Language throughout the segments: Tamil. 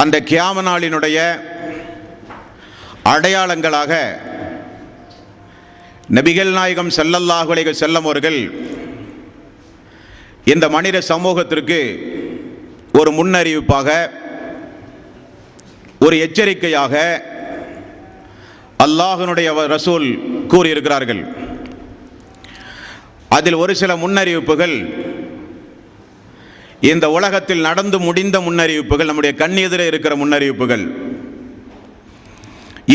அந்த கியாம நாளினுடைய அடையாளங்களாக நபிகள் நாயகம் ஸல்லல்லாஹு அலைஹி வஸல்லம் அவர்கள் இந்த மனித சமூகத்திற்கு ஒரு முன்னறிவிப்பாக, ஒரு எச்சரிக்கையாக அல்லாஹ்வுடைய ரசூல் கூறியிருக்கிறார்கள். அதில் ஒரு சில முன்னறிவிப்புகள் இந்த உலகத்தில் நடந்து முடிந்த முன்னறிவிப்புகள், நம்முடைய கண்ணெதிரே இருக்கிற முன்னறிவிப்புகள்.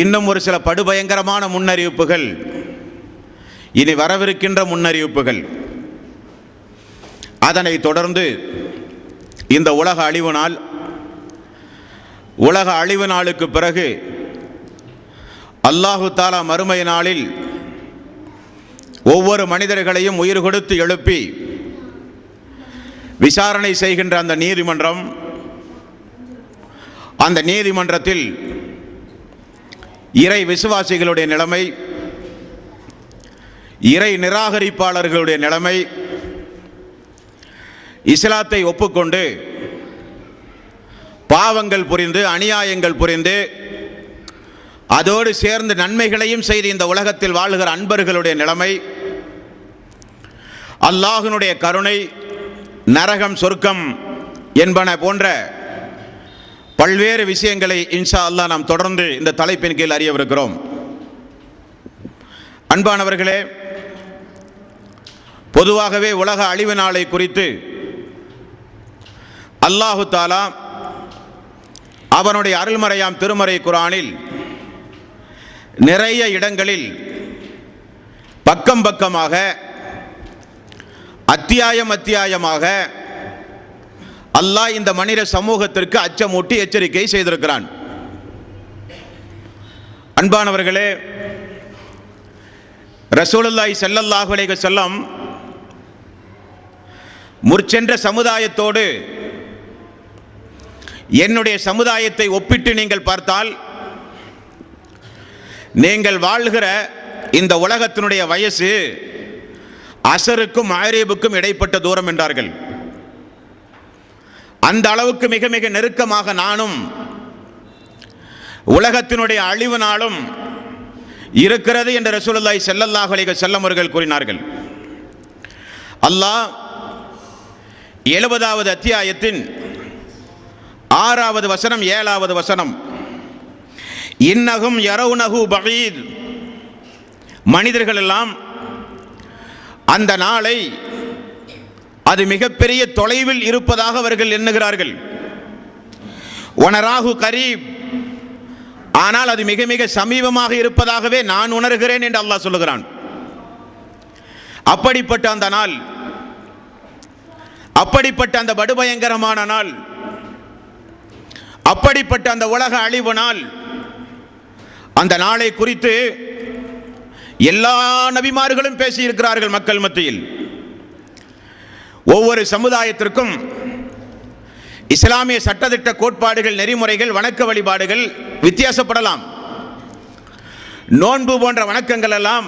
இன்னும் ஒரு சில படுபயங்கரமான முன்னறிவிப்புகள், இனி வரவிருக்கின்ற முன்னறிவிப்புகள். அதனைத் தொடர்ந்து இந்த உலக அழிவு நாள், உலக அழிவு நாளுக்கு பிறகு அல்லாஹு தஆலா மறுமை நாளில் ஒவ்வொரு மனிதர்களையும் உயிர் கொடுத்து எழுப்பி விசாரணை செய்கின்ற அந்த நீதிமன்றம், அந்த நீதிமன்றத்தில் இறை விசுவாசிகளுடைய நிலைமை, இறை நிராகரிப்பாளர்களுடைய நிலைமை, இஸ்லாத்தை ஒப்புக்கொண்டு பாவங்கள் புரிந்து அநியாயங்கள் புரிந்து அதோடு சேர்ந்து நன்மைகளையும் செய்து இந்த உலகத்தில் வாழுகிற அன்பர்களுடைய நிலைமை, அல்லாஹ்வினுடைய கருணை, நரகம், சொர்க்கம் என்பன போன்ற பல்வேறு விஷயங்களை இன்ஷா அல்லாஹ் நாம் தொடர்ந்து இந்த தலைப்பின் கீழ் அறியவிருக்கிறோம். அன்பானவர்களே, பொதுவாகவே உலக அழிவு நாளை குறித்து அல்லாஹு தஆலா அவனுடைய அருள்மறையாம் திருமறை குர்ஆனில் நிறைய இடங்களில் பக்கம் பக்கமாக, அத்தியாயம் அத்தியாயமாக அல்லாஹ் இந்த மனித சமூகத்திற்கு அச்சமூட்டி எச்சரிக்கை செய்திருக்கிறான். அன்பானவர்களே, ரசூலுல்லாஹி ஸல்லல்லாஹு அலைஹி வஸல்லம் முற்சென்ற சமுதாயத்தோடு என்னுடைய சமுதாயத்தை ஒப்பிட்டு நீங்கள் பார்த்தால், நீங்கள் வாழ்கிற இந்த உலகத்தினுடைய வயசு அசருக்கும் மகரிபுக்கும் இடைப்பட்ட தூரம் என்றார்கள். அந்த அளவுக்கு மிக மிக நெருக்கமாக நானும் உலகத்தினுடைய அழிவு நாளும் இருக்கிறது என்று ரசூலுல்லாஹி ஸல்லல்லாஹு அலைஹி வஸல்லம் அவர்கள் கூறினார்கள். அல்லாஹ் 70வது அத்தியாயத்தின் 6வது வசனம் 7வது வசனம், இன்னஹும் யரவுனஹு பஈத், மனிதர்கள் எல்லாம் அந்த நாளை அது மிகப்பெரிய தொலைவில் இருப்பதாக அவர்கள் எண்ணுகிறார்கள். வனராஹு கரீப், ஆனால் அது மிக மிக சமீபமாக இருப்பதாகவே நான் உணர்கிறேன் என்று அல்லாஹ் சொல்லுகிறான். அப்படிப்பட்ட அந்த நாள், அப்படிப்பட்ட அந்த படுபயங்கரமான நாள், அப்படிப்பட்ட அந்த உலக அழிவு நாள், அந்த நாளை குறித்து எல்லா நபிமார்களும் பேசியிருக்கிறார்கள். மக்கள் மத்தியில் ஒவ்வொரு சமுதாயத்திற்கும் இஸ்லாமிய சட்டதிட்ட கோட்பாடுகள், நெறிமுறைகள், வணக்க வழிபாடுகள் வித்தியாசப்படலாம். நோன்பு போன்ற வணக்கங்கள் எல்லாம்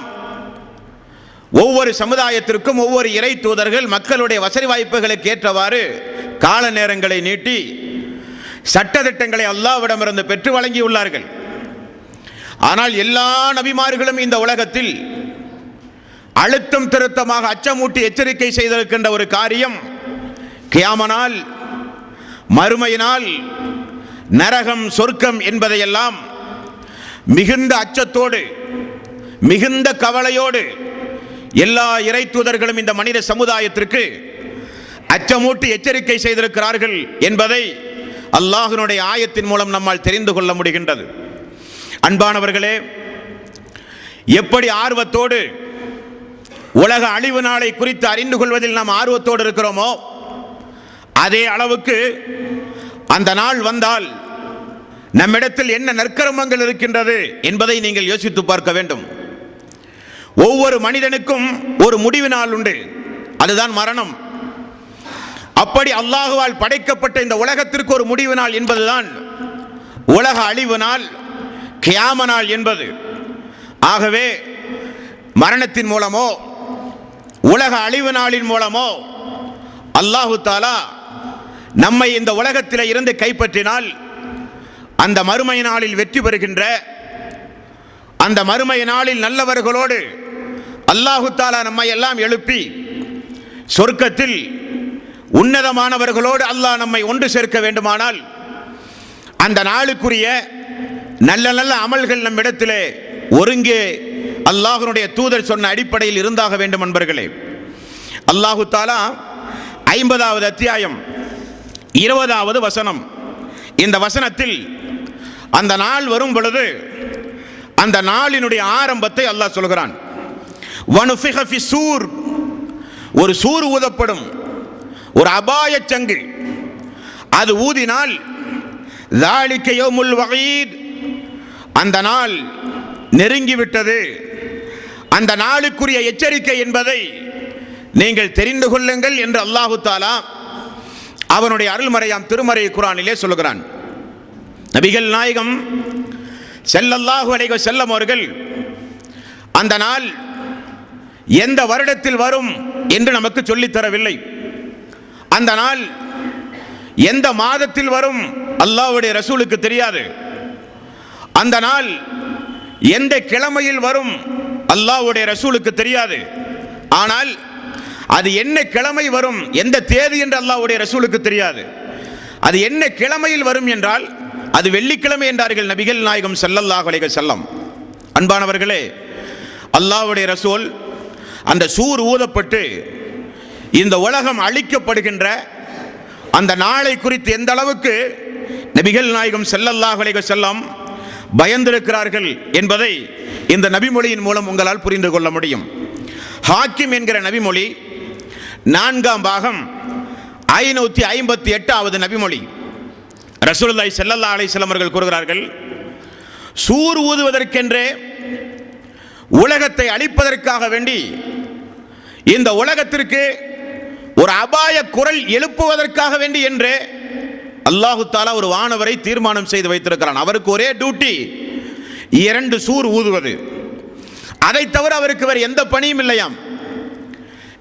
ஒவ்வொரு சமுதாயத்திற்கும் ஒவ்வொரு இறை தூதர்கள் மக்களுடைய வசதி வாய்ப்புகளுக்கு ஏற்றவாறு கால நேரங்களை நீட்டி சட்டதிட்டங்களை அல்லாஹ்விடமிருந்து பெற்று வழங்கியுள்ளார்கள். ஆனால் எல்லா நபிமார்களும் இந்த உலகத்தில் அழுத்தம் திருத்தமாக அச்சமூட்டி எச்சரிக்கை செய்திருக்கின்ற ஒரு காரியம், கியாம நாள், மறுமையினால், நரகம், சொர்க்கம் என்பதையெல்லாம் மிகுந்த அச்சத்தோடு மிகுந்த கவலையோடு எல்லா இறை தூதர்களும் இந்த மனித சமுதாயத்திற்கு அச்சமூட்டி எச்சரிக்கை செய்திருக்கிறார்கள் என்பதை அல்லாஹ்வினுடைய ஆயத்தின் மூலம் நம்மால் தெரிந்து கொள்ள முடிகின்றது. அன்பானவர்களே, எப்படி ஆர்வத்தோடு உலக அழிவு நாளை குறித்து அறிந்து கொள்வதில் நாம் ஆர்வத்தோடு இருக்கிறோமோ, அதே அளவுக்கு அந்த நாள் வந்தால் நம்மிடத்தில் என்ன நற்கர்மங்கள் இருக்கின்றது என்பதை நீங்கள் யோசித்து பார்க்க வேண்டும். ஒவ்வொரு மனிதனுக்கும் ஒரு முடிவு நாள் உண்டு, அதுதான் மரணம். அப்படி அல்லாஹுவால் படைக்கப்பட்ட இந்த உலகத்திற்கு ஒரு முடிவு நாள் என்பதுதான் உலக அழிவு நாள், கியாம நாள் என்பது. ஆகவே மரணத்தின் மூலமோ உலக அழிவு நாளின் மூலமோ அல்லாஹு தஆலா நம்மை இந்த உலகத்தில் இருந்து கைப்பற்றினால் அந்த மறுமை நாளில் வெற்றி பெறுகின்ற, அந்த மறுமை நாளில் நல்லவர்களோடு அல்லாஹு தஆலா நம்மை எல்லாம் எழுப்பி சொர்க்கத்தில் உன்னதமானவர்களோடு அல்லாஹ் நம்மை ஒன்று சேர்க்க வேண்டுமானால் அந்த நாளுக்குரிய நல்ல நல்ல அமல்கள் நம்மிடத்திலே ஒருங்கே அல்லாஹ்வுடைய தூதர் சொன்ன அடிப்படையில் இருந்தாக வேண்டும். அன்பர்களே, அல்லாஹு தஆலா 50வது அத்தியாயம் 20வது வசனம், இந்த வசனத்தில் அந்த நாள் வரும் பொழுது அந்த நாளினுடைய ஆரம்பத்தை அல்லாஹ் சொல்கிறான். வனுஃபிக ஃபி சூர், ஒரு சூர் ஊதப்படும், ஒரு அபாய சங்கு அது ஊதினால் ذَلِكَ يَوْمُ الْوَعِيدِ, அந்த நாள் நெருங்கிவிட்டது, அந்த நாளுக்குரிய எச்சரிக்கை என்பதை நீங்கள் தெரிந்து கொள்ளுங்கள் என்று அல்லாஹு தஆலா அவனுடைய அருள்மறையாம் திருமறை குர்ஆனிலே சொல்கிறான். நபிகள் நாயகம் ஸல்லல்லாஹு அலைஹி வஸல்லம் அவர்கள் அந்த நாள் எந்த வருடத்தில் வரும் என்று நமக்கு சொல்லித் தரவில்லை. அந்த நாள் எந்த மாதத்தில் வரும் அல்லாஹ்வுடைய ரசூலுக்கு தெரியாது. அந்த நாள் எந்த கிழமையில் வரும் அல்லாஹ்வுடைய ரசூலுக்கு தெரியாது. ஆனால் அது என்ன கிழமை வரும், எந்த தேதி என்று அல்லாஹ்வுடைய ரசூலுக்கு தெரியாது. அது என்ன கிழமையில் வரும் என்றால் அது வெள்ளிக்கிழமை என்றார்கள் நபிகள் நாயகம் ஸல்லல்லாஹு அலைஹி வஸல்லம். அன்பானவர்களே, அல்லாஹ்வுடைய ரசூல் அந்த சூர் ஊதப்பட்டு இந்த உலகம் அழிக்கப்படுகின்ற அந்த நாளை குறித்து எந்த அளவுக்கு நபிகள் நாயகம் ஸல்லல்லாஹு அலைஹி வஸல்லம் பயந்திருக்கிறார்கள் என்பதை இந்த நபிமொழியின் மூலம் உங்களால் புரிந்து கொள்ள முடியும். ஹாக்கிம் என்கிற நபிமொழி 4ஆம் பாகம் 558வது நபிமொழி. ரசூலுல்லாஹி ஸல்லல்லாஹு அலைஹி வஸல்லம் அவர்கள் கூறுகிறார்கள், சூர் ஊதுவதற்கென்றே உலகத்தை அழிப்பதற்காக வேண்டி இந்த உலகத்திற்கு ஒரு அபாய குரல் எழுப்புவதற்காக வேண்டி என்று அல்லாஹு தஆலா ஒரு வானவரை தீர்மானம் செய்து வைத்திருக்கிறான். அவருக்கு ஒரே டியூட்டி 2 சூர் ஊதுவது. அதை தவிர அவருக்கு வேறு எந்த பணியும் இல்லையாம்.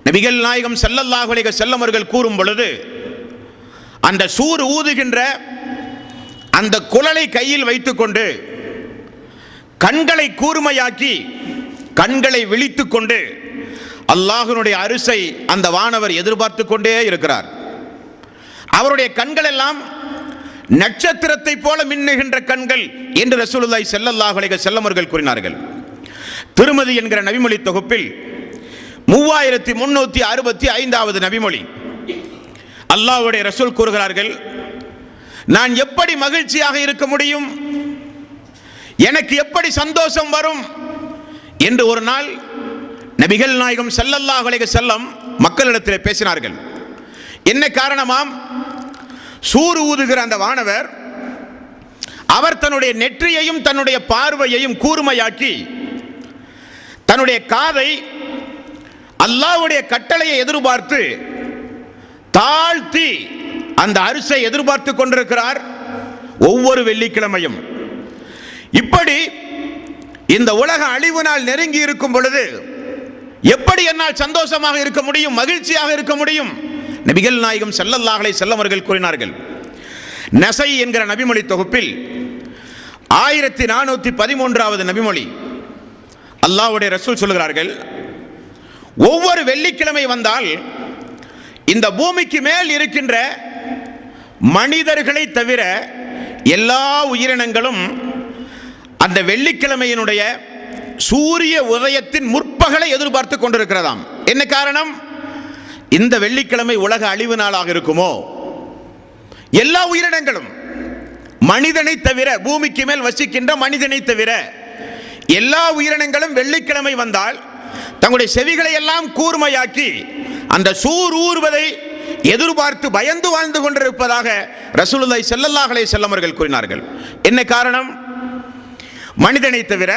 நபிகள் நாயகம் ஸல்லல்லாஹு அலைஹி வஸல்லம் அவர்கள் கூறும் பொழுது அந்த சூர் ஊதுகின்ற அந்த குழலை கையில் வைத்துக்கொண்டு கண்களை கூர்மையாக்கி கண்களை விழித்துக் கொண்டு அல்லாஹ்வுடைய அரிசை அந்த வானவர் எதிர்பார்த்து கொண்டே இருக்கிறார். அவருடைய கண்கள் எல்லாம் நட்சத்திரத்தை போல மின்னுகின்ற கண்கள் என்று ரசூலுல்லாஹி ஸல்லல்லாஹு அலைஹி வஸல்லம் அவர்கள் கூறினார்கள். திருமதி என்கிற நபிமொழி தொகுப்பில் 3365வது நபிமொழி. அல்லாஹ்வுடைய ரசூல் கூறுகிறார்கள், நான் எப்படி மகிழ்ச்சியாக இருக்க முடியும், எனக்கு எப்படி சந்தோஷம் வரும் என்று ஒரு நாள் நபிகள் நாயகம் ஸல்லல்லாஹு அலைஹி வஸல்லம் மக்களிடத்தில் பேசினார்கள். என்ன காரணமாம்? சூர் ஊதுகிற அந்த வானவர் அவர் தன்னுடைய நெற்றியையும் தன்னுடைய பார்வையையும் கூர்மையாக்கி தன்னுடைய காதை அல்லாஹ்வுடைய கட்டளையை எதிர்பார்த்து தாழ்த்தி அந்த அரிசை எதிர்பார்த்து கொண்டிருக்கிறார் ஒவ்வொரு வெள்ளிக்கிழமையும். இப்படி இந்த உலக அழிவு நாள் நெருங்கி இருக்கும் பொழுது எப்படி என்னால் சந்தோஷமாக இருக்க முடியும், மகிழ்ச்சியாக இருக்க முடியும்? நபிகள் நாயகம் ஸல்லல்லாஹு அலைஹி வஸல்லம் அவர்கள் கூறினார்கள். நஸை என்கிற நபிமொழி தொகுப்பில் 1413வது நபிமொழி. அல்லாஹ்வுடைய ரசூல் சொல்கிறார்கள், ஒவ்வொரு வெள்ளிக்கிழமை வந்தால் இந்த பூமிக்கு மேல் இருக்கின்ற மனிதர்களை தவிர எல்லா உயிரினங்களும் அந்த வெள்ளிக்கிழமையினுடைய சூரிய உதயத்தின் முற்பகலை எதிர்பார்த்து கொண்டிருக்கிறதாம். என்ன காரணம்? இந்த வெள்ளிக்கிழமை உலக அழிவு நாளாக இருக்குமோ? எல்லா உயிரினங்களும் மனிதனை தவிர, பூமிக்கு மேல் வசிக்கின்ற மனிதனை தவிர எல்லா உயிரினங்களும் வெள்ளிக்கிழமை வந்தால் தங்களுடைய செவிகளை எல்லாம் கூர்மையாக்கி அந்த சூர் ஊர்வதை எதிர்பார்த்து பயந்து வாழ்ந்து கொண்டிருப்பதாக ரசூலுல்லாஹி ஸல்லல்லாஹு அலைஹி வஸல்லம் அவர்கள் கூறினார்கள். என்ன காரணம்? மனிதனை தவிர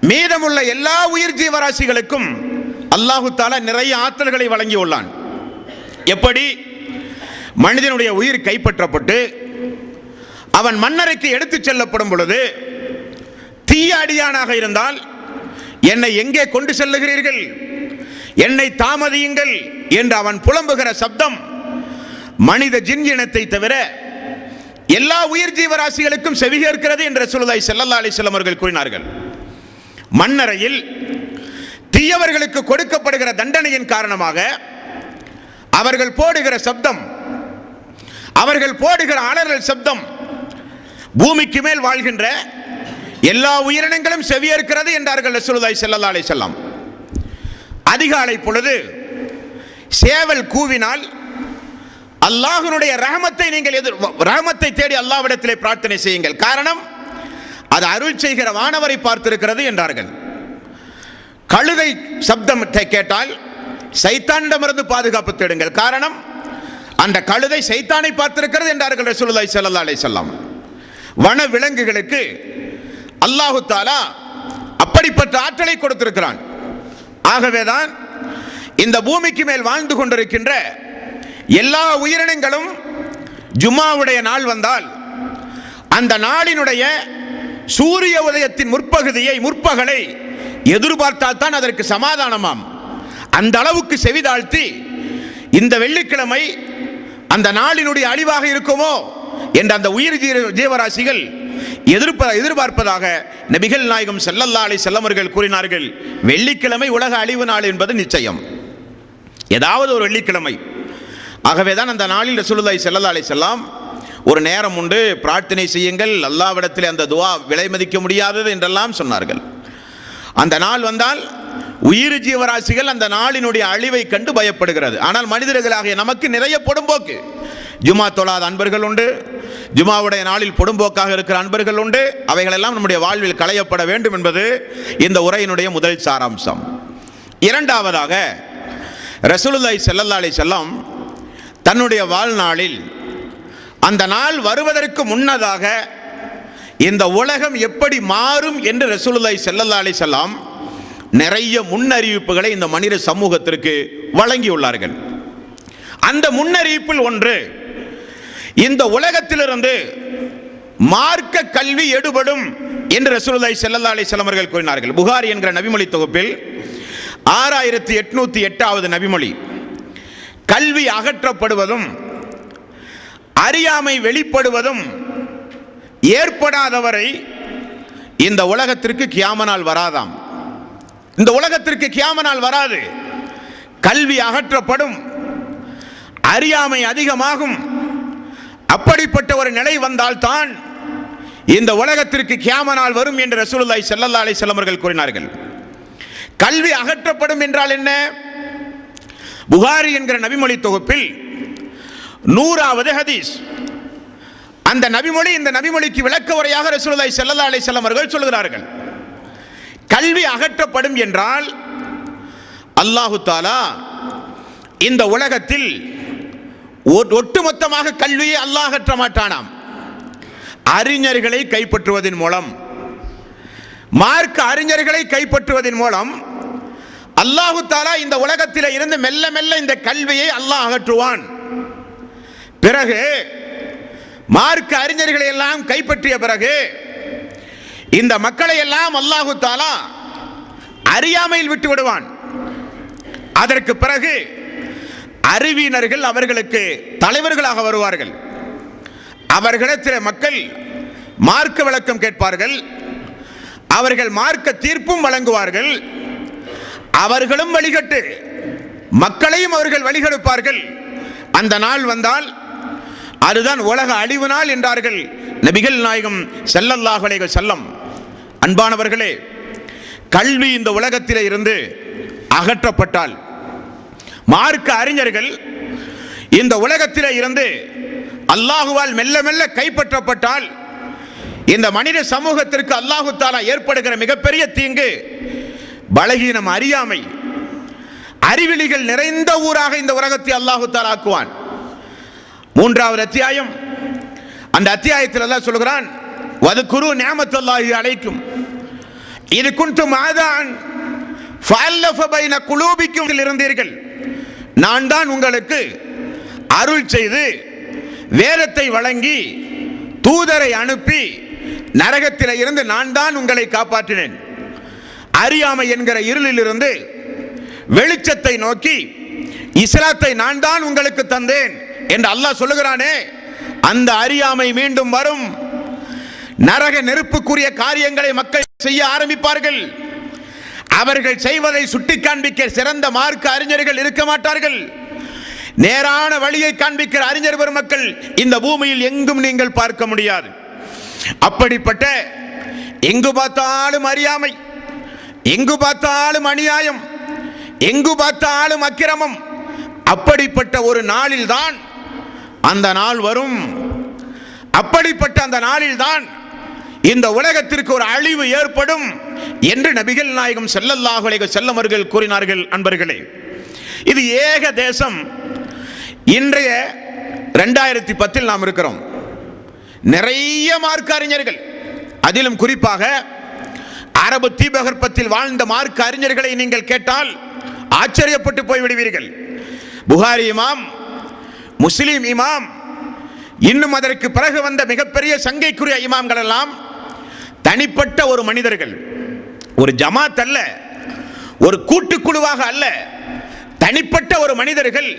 மீதமுள்ள எல்லா உயிர் ஜீவராசிகளுக்கும் அல்லாஹு தஆலா நிறைய ஆற்றல்களை வழங்கியுள்ளான். எப்படி? மனிதனுடைய உயிர் கைப்பற்றப்பட்டு அவன் மன்னரைக்கு எடுத்துச் செல்லப்படும் பொழுது தீய அடியானாக இருந்தால் என்னை எங்கே கொண்டு செல்லுகிறீர்கள், என்னை தாமதியுங்கள் என்று அவன் புலம்புகிற சப்தம் மனித ஜின் இனத்தை தவிர எல்லா உயிர் ஜீவராசிகளுக்கும் செவிகேற்கிறது என்று ரசூலுல்லாஹி ஸல்லல்லாஹு அலைஹி வஸல்லம் அவர்கள் கூறினார்கள். மண்ணறையில் தீயவர்களுக்கு கொடுக்கப்படுகிற தண்டனையின் காரணமாக அவர்கள் போடுகிற சப்தம், அவர்கள் போடுகிற அலறல் சப்தம் பூமிக்கு மேல் வாழ்கின்ற எல்லா உயிரினங்களும் செவியேற்கிறது என்றார்கள் ரசூலுல்லாஹி ஸல்லல்லாஹு அலைஹி வஸல்லம். அதிகாலை பொழுது சேவல் கூவினால் அல்லாஹ்வுடைய ரஹமத்தை நீங்கள் ரஹமத்தை தேடி அல்லாஹ்விடத்திலே பிரார்த்தனை செய்யுங்கள். காரணம், அது அருள் செய்கிற வானவரை பார்த்திருக்கிறது என்றார்கள். கழுதை சப்தத்தை கேட்டால் சைத்தானிடமிருந்து பாதுகாப்பு தேடுங்கள். காரணம், அந்த கழுதை சைத்தானை பார்த்திருக்கிறது என்றார்கள் ரசூலுல்லாஹி ஸல்லல்லாஹு அலைஹி வஸல்லம். வன விலங்குகளுக்கு அல்லாஹு தஆலா அப்படிப்பட்ட ஆற்றலை கொடுத்திருக்கிறான். ஆகவேதான் இந்த பூமிக்கு மேல் வாழ்ந்து கொண்டிருக்கின்ற எல்லா உயிரினங்களும் ஜும்மாவுடைய நாள் வந்தால் அந்த நாளினுடைய சூரிய உதயத்தின் முற்பகலை எதிர்பார்த்தால் தான் அதற்கு சமாதானமாம். அந்த அளவுக்கு செவிதாழ்த்தி இந்த வெள்ளிக்கிழமை அந்த நாளினுடைய அழிவாக இருக்குமோ என்ற அந்த உயிர் ஜீவராசிகள் எதிர்பார்ப்பதாக நபிகள் நாயகம் ஸல்லல்லாஹு அலைஹி வஸல்லம் அவர்கள் கூறினார்கள். வெள்ளிக்கிழமை உலக அழிவு நாள் என்பது நிச்சயம், ஏதாவது ஒரு வெள்ளிக்கிழமை. ஆகவேதான் அந்த நாளில் ரசூலுல்லாஹி ஸல்லல்லாஹு அலைஹி வஸல்லம் ஒரு நேரம் உண்டு, பிரார்த்தனை செய்யுங்கள், அல்லாஹ்விடத்தில் அந்த துஆ விலை மதிக்க முடியாதது என்றெல்லாம் சொன்னார்கள். அந்த நாள் வந்தால் உயிர் ஜீவராசிகள் அந்த நாளினுடைய அழிவை கண்டு பயப்படுகிறது. ஆனால் மனிதர்களாகிய நமக்கு நிறைய பொடும்போக்கு, ஜுமா தொழாத அன்பர்கள் உண்டு, ஜுமாவுடைய நாளில் பொடும்போக்காக இருக்கிற அன்பர்கள் உண்டு. அவைகளெல்லாம் நம்முடைய வாழ்வில் களையப்பட வேண்டும் என்பது இந்த உரையினுடைய முதல் சாராம்சம். இரண்டாவதாக, ரசூலுல்லாஹி ஸல்லல்லாஹு அலைஹி வஸல்லம் தன்னுடைய வாழ்நாளில் அந்த நாள் வருவதற்கு முன்னதாக இந்த உலகம் எப்படி மாறும் என்று ரசூலுல்லாஹி ஸல்லல்லாஹு அலைஹி வஸல்லம் நிறைய முன்னறிவிப்புகளை இந்த மனித சமூகத்திற்கு வழங்கியுள்ளார்கள். அந்த முன்னறிவிப்பில் ஒன்று, இந்த உலகத்திலிருந்து மார்க்க கல்வி எடுபடும் என்று ரசூலுல்லாஹி ஸல்லல்லாஹு அலைஹி வஸல்லம் அவர்கள் கூறினார்கள். புகாரி என்கிற நபிமொழி தொகுப்பில் 6808வது நபிமொழி, கல்வி அகற்றப்படுவதும் அறியாமை வெளிப்படுவதும் ஏற்படாதவரை இந்த உலகத்திற்கு கியாம நாள் வராதாம். இந்த உலகத்திற்கு கியாம நாள் வராது. கல்வி அகற்றப்படும், அறியாமை அதிகமாகும். அப்படிப்பட்ட ஒரு நிலை வந்தால்தான் இந்த உலகத்திற்கு கியாம நாள் வரும் என்று ரசூலுல்லாஹி ஸல்லல்லாஹு அலைஹி வஸல்லம் அவர்கள் கூறினார்கள். கல்வி அகற்றப்படும் என்றால் என்ன? புகாரி என்கிற நபிமொழி தொகுப்பில் 100வது ஹதீஸ். அந்த நபிமொழி, இந்த நபிமொழிக்கு விளக்க உரையாக ரசூலுல்லாஹி ஸல்லல்லாஹு அலைஹி வஸல்லம் அவர்கள் சொல்கிறார்கள், கல்வி அகற்றப்படும் என்றால் அல்லாஹு தஆலா இந்த உலகத்தில் ஒட்டுமொத்தமாக கல்வியை அல்லாஹ் அகற்ற மாட்டானாம். அறிஞர்களை கைப்பற்றுவதன் மூலம், மார்க்க அறிஞர்களை கைப்பற்றுவதன் மூலம் அல்லாஹு தஆலா இந்த உலகத்தில் இருந்து மெல்ல மெல்ல இந்த கல்வியை அல்லாஹ் அகற்றுவான். பிறகு மார்க்க அறிஞர்களை எல்லாம் கைப்பற்றிய பிறகு இந்த மக்களை எல்லாம் அல்லாஹு தஆலா அறியாமையில் விட்டு விடுவான். அதற்கு பிறகு அறிவியினர்கள் அவர்களுக்கு தலைவர்களாக வருவார்கள். அவர்களிடத்தில் மக்கள் மார்க்க விளக்கம் கேட்பார்கள், அவர்கள் மார்க்க தீர்ப்பும் வழங்குவார்கள். அவர்களும் வழிகட்டு மக்களையும் அவர்கள் வழிகெடுப்பார்கள். அந்த நாள் வந்தால் அதுதான் உலக அழிவு நாள் என்றார்கள் நபிகள் நாயகம் ஸல்லல்லாஹு அலைஹி வஸல்லம். அன்பானவர்களே, கல்வி இந்த உலகத்திலே இருந்து அகற்றப்பட்டால், மார்க்க அறிஞர்கள் இந்த உலகத்திலே இருந்து அல்லாஹுவால் மெல்ல மெல்ல கைப்பற்றப்பட்டால், இந்த மனித சமூகத்திற்கு அல்லாஹு தஆலா ஏற்படுகிற மிகப்பெரிய தீங்கு பலகீனம், அறியாமை. அறிவிலிகள் நிறைந்த ஊராக இந்த உலகத்தை அல்லாஹு தஆலா ஆக்குவான். 3வது அத்தியாயம், அந்த அத்தியாயத்தில் அல்லாஹ் சொல்கிறான், வதுகுரு நிஅமத்தல்லாஹி அலைக்கும் இது குன்தும் ஆதான் ஃபஅல்லஃப பைன குலூபிக்கும் இருந்தீர்கள். நான் தான் உங்களுக்கு அருள் செய்து வேதத்தை வழங்கி தூதரை அனுப்பி நரகத்தில் இருந்து நான் தான் உங்களை காப்பாற்றினேன். அறியாமை என்கிற இருளில் இருந்து வெளிச்சத்தை நோக்கி இஸ்லாத்தை நான் தான் உங்களுக்கு தந்தேன் என்று அல்லாஹ் சொல்லுகிறானே, அந்த அறியாமை மீண்டும் வரும். நரக நெருப்புக்குரிய காரியங்களை மக்கள் செய்ய ஆரம்பிப்பார்கள். அவர்கள் செய்வதை சுட்டி காண்பிக்க சிறந்த மார்க்க அறிஞர்கள் இருக்க மாட்டார்கள். நேரான வழியை காண்பிக்கிற அறிஞர் பெருமக்கள் இந்த பூமியில் எங்கும் நீங்கள் பார்க்க முடியாது. அப்படிப்பட்ட எங்கு பார்த்தாலும் அறியாமை, எங்கு பார்த்தாலும் அநியாயம், எங்கு பார்த்தாலும் அக்கிரமம், அப்படிப்பட்ட ஒரு நாளில்தான் அந்த நாள் வரும். அப்படிப்பட்ட அந்த நாளில்தான் இந்த உலகத்திற்கு ஒரு அழிவு ஏற்படும் என்று நபிகள் நாயகம் ஸல்லல்லாஹு அலைஹி வஸல்லம் அவர்கள் கூறினார்கள். அன்பர்களே, இது ஏக தேசம். இன்றைய 2010 நாம் இருக்கிறோம். நிறைய மார்க்க அறிஞர்கள், அதிலும் குறிப்பாக அரபு தீபகற்பத்தில் வாழ்ந்த மார்க்க அறிஞர்களை நீங்கள் கேட்டால் ஆச்சரியப்பட்டு போய்விடுவீர்கள். புகாரி இமாம், முஸ்லிம் இமாம், இன்னும் அதற்கு பிறகு வந்த மிகப்பெரிய சங்கைக்குரிய இமாம்கள் எல்லாம் தனிப்பட்ட ஒரு மனிதர்கள், ஒரு ஜமாத் அல்ல, ஒரு கூட்டுக்குழுவாக அல்ல, தனிப்பட்ட ஒரு மனிதர்கள்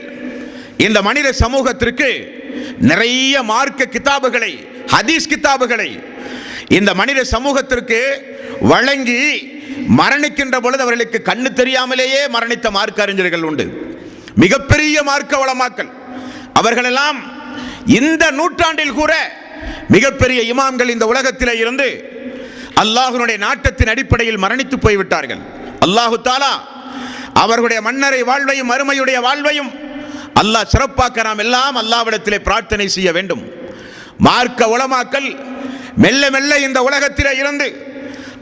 இந்த மனித சமூகத்திற்கு நிறைய மார்க்க கிதாபுகளை, ஹதீஸ் கிதாபுகளை இந்த மனித சமூகத்திற்கு வழங்கி மரணிக்கின்ற பொழுது அவர்களுக்கு கண்ணு தெரியாமலேயே மரணித்த மார்க்க அறிஞர்கள் உண்டு. மிகப்பெரிய மார்க்க வளமாக்கல். அவர்களெல்லாம் இந்த நூற்றாண்டில் கூட மிகப்பெரிய இமாம்கள் இந்த உலகத்தில் இருந்து அல்லாஹ்வுடைய நாட்டத்தின் அடிப்படையில் மரணித்து போய்விட்டார்கள். அல்லாஹு தஆலா அவர்களுடைய மன்னரை வாழ்வையும் மறுமையுடைய வாழ்வையும் அல்லாஹ் சிறப்பாக்க நாம் எல்லாம் அல்லாஹ்விடத்திலே பிரார்த்தனை செய்ய வேண்டும். மார்க்க உலமாக்கள் மெல்ல மெல்ல இந்த உலகத்திலே இருந்து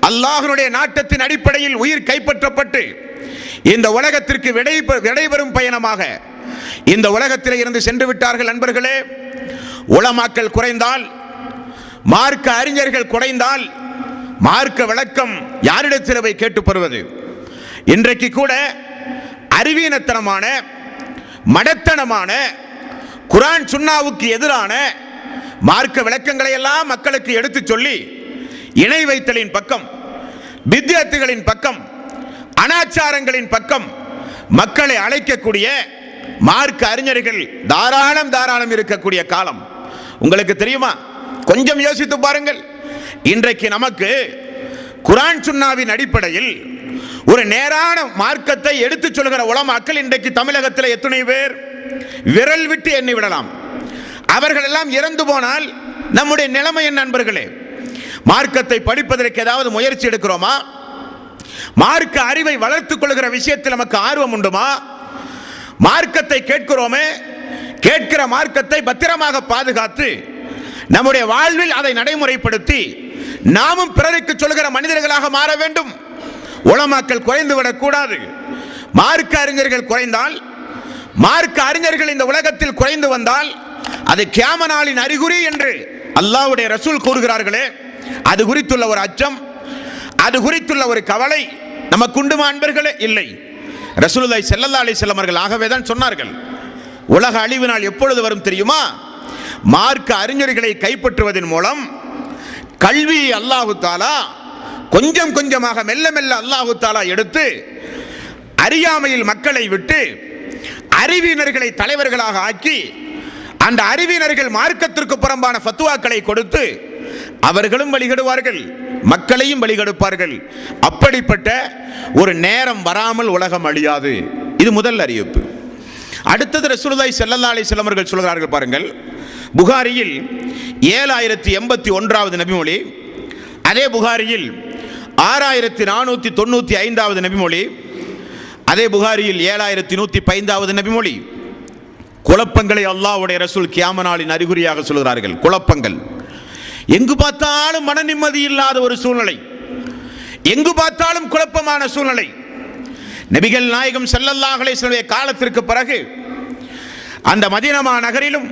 அல்லாஹ்வுடைய நாட்டத்தின் அடிப்படையில் உயிர் கைப்பற்றப்பட்டு இந்த உலகத்திற்கு விடைபெறும் பயணமாக இந்த உலகத்திலே இருந்து சென்று விட்டார்கள். நண்பர்களே, உலமாக்கள் குறைந்தால், மார்க்க அறிஞர்கள் குறைந்தால் மார்க்க விளக்கம் யாரிடத்தில் போய் கேட்டு பெறுவது? இன்றைக்கு கூட அறிவீனத்தனமான, மடத்தனமான, குர்ஆன் சுன்னாவுக்கு எதிரான மார்க்க விளக்கங்களை எல்லாம் மக்களுக்கு எடுத்து சொல்லி இணை வைத்தலின் பக்கம், பித்அத்துகளின் பக்கம், அனாச்சாரங்களின் பக்கம் மக்களை அழைக்கக்கூடிய மார்க்க அறிஞர்கள் தாராளம் இருக்கக்கூடிய காலம் உங்களுக்கு தெரியுமா? கொஞ்சம் யோசித்து பாருங்கள். இன்றைக்கு நமக்கு குர்ஆன் சுன்னாவின் அடிப்படையில் ஒரு நேரான மார்க்கத்தை எடுத்து சொல்கிற உலமாக்கள் இன்றைக்கு தமிழகத்தில் எத்தனை பேர்? விரல் விட்டு எண்ணி விடலாம். அவர்கள் எல்லாம் இறந்து போனால் நம்முடைய நிலைமை என்ன? நண்பர்களே, மார்க்கத்தை படிப்பதற்கு ஏதாவது முயற்சி எடுக்கிறோமா? மார்க்க அறிவை வளர்த்துக் கொள்கிற விஷயத்தில் நமக்கு ஆர்வம் உண்டுமா? மார்க்கத்தை கேட்கிறோமே, கேட்கிற மார்க்கத்தை பத்திரமாக பாதுகாத்து நம்முடைய வாழ்வில் அதை நடைமுறைப்படுத்தி நாமும் பிறருக்கு சொல்கிற மனிதர்களாக மாற வேண்டும். உலமாக்கள் குறைந்து விடக்கூடாது. மார்க்க அறிஞர்கள் குறைந்தால், மார்க்க அறிஞர்கள் இந்த உலகத்தில் குறைந்து வந்தால் அது கியாம நாளின் அறிகுறி என்று அல்லாஹ்வுடைய ரசூல் கூறுகிறார்களே, அது குறித்துள்ள ஒரு அச்சம், அது குறித்துள்ள ஒரு கவலை நமக்கு உண்டுமா அன்பர்களே? இல்லை. ரசூலுல்லாஹி ஸல்லல்லாஹு அலைஹி வஸல்லம் அவர்கள் ஆகவே தான் சொன்னார்கள், உலக அழிவு நாள் எப்பொழுது வரும் தெரியுமா? மார்க்க அறிஞர்களை கைப்பற்றுவதன் மூலம் கல்வி அல்லாஹு தஆலா கொஞ்சம் கொஞ்சமாக மெல்ல மெல்ல அல்லாஹு தஆலா எடுத்து அறியாமையில் மக்களை விட்டு அறிவினர்களை தலைவர்களாக ஆக்கி அந்த அறிவினர்கள் மார்க்கத்திற்கு புறம்பான ஃபத்வாக்களை கொடுத்து அவர்களும் வழிகெடுவார்கள், மக்களையும் வழிகெடுப்பார்கள். அப்படிப்பட்ட ஒரு நேரம் வராமல் உலகம் அழியாது. இது முதல் அறிவிப்பு. அடுத்தது ரசூலுல்லாஹி ஸல்லல்லாஹு அலைஹி வஸல்லம் அவர்கள் சொல்கிறார்கள் பாருங்கள். புகாரியில் 7081வது நபிமொழி, அதே புகாரியில் 6495வது நபிமொழி, அதே புகாரியில் 7105வது நபிமொழி. குழப்பங்களை அல்லாஹ்வுடைய ரசூல் கியாம நாளின் அறிகுறியாக சொல்கிறார்கள். குழப்பங்கள், எங்கு பார்த்தாலும் மன நிம்மதி இல்லாத ஒரு சூழ்நிலை, எங்கு பார்த்தாலும் குழப்பமான சூழ்நிலை. நபிகள் நாயகம் ஸல்லல்லாஹு அலைஹி வஸல்லம் காலத்திற்கு பிறகு அந்த மதீனா நகரிலும்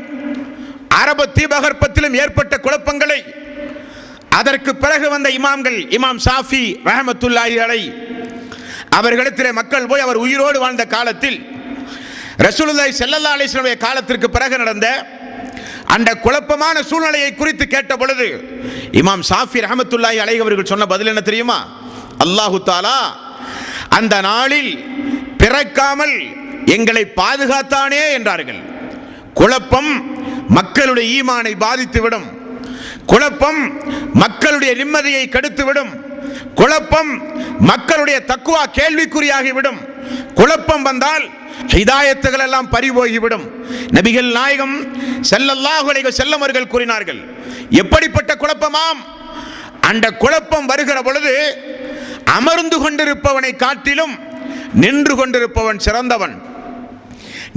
அரபு தீபகற்பத்திலும் ஏற்பட்ட குழப்பங்களை அதற்கு பிறகு வந்த இமாம்கள், இமாம் ஷாஃபி ரஹ்மத்துல்லாஹி அலைஹி அவர்களிடத்திலே மக்கள் போய் அவர் உயிரோடு வாழ்ந்த காலத்தில் ரசூலுல்லாஹி ஸல்லல்லாஹு அலைஹி வஸல்லம் காலத்திற்கு பிறகு நடந்த அந்த குழப்பமான சூழ்நிலையை குறித்து கேட்ட பொழுது இமாம் ஷாஃபி ரஹ்மத்துல்லாஹி அலைஹி அவர்கள் சொன்ன பதில் என்ன தெரியுமா? அல்லாஹு தஆலா அந்த நாளில் பிறக்காமல் எங்களை பாதுகாத்தானே என்றார்கள். குழப்பம் மக்களுடைய ஈமானை பாதித்துவிடும். குழப்பம் மக்களுடைய நிம்மதியை கெடுத்துவிடும். குழப்பம் மக்களுடைய தக்குவா கேள்விக்குறியாகிவிடும். குழப்பம் வந்தால் ஹிதாயத்துகள் எல்லாம் பறிபோகிவிடும். நபிகள் நாயகம் ஸல்லல்லாஹு அலைஹி வஸல்லம் அவர்கள் கூறினார்கள், எப்படிப்பட்ட குழப்பமாம்? அந்த குழப்பம் வருகிற பொழுது அமர்ந்து கொண்டிருப்பவனை காட்டிலும் நின்று கொண்டிருப்பவன் சிறந்தவன்,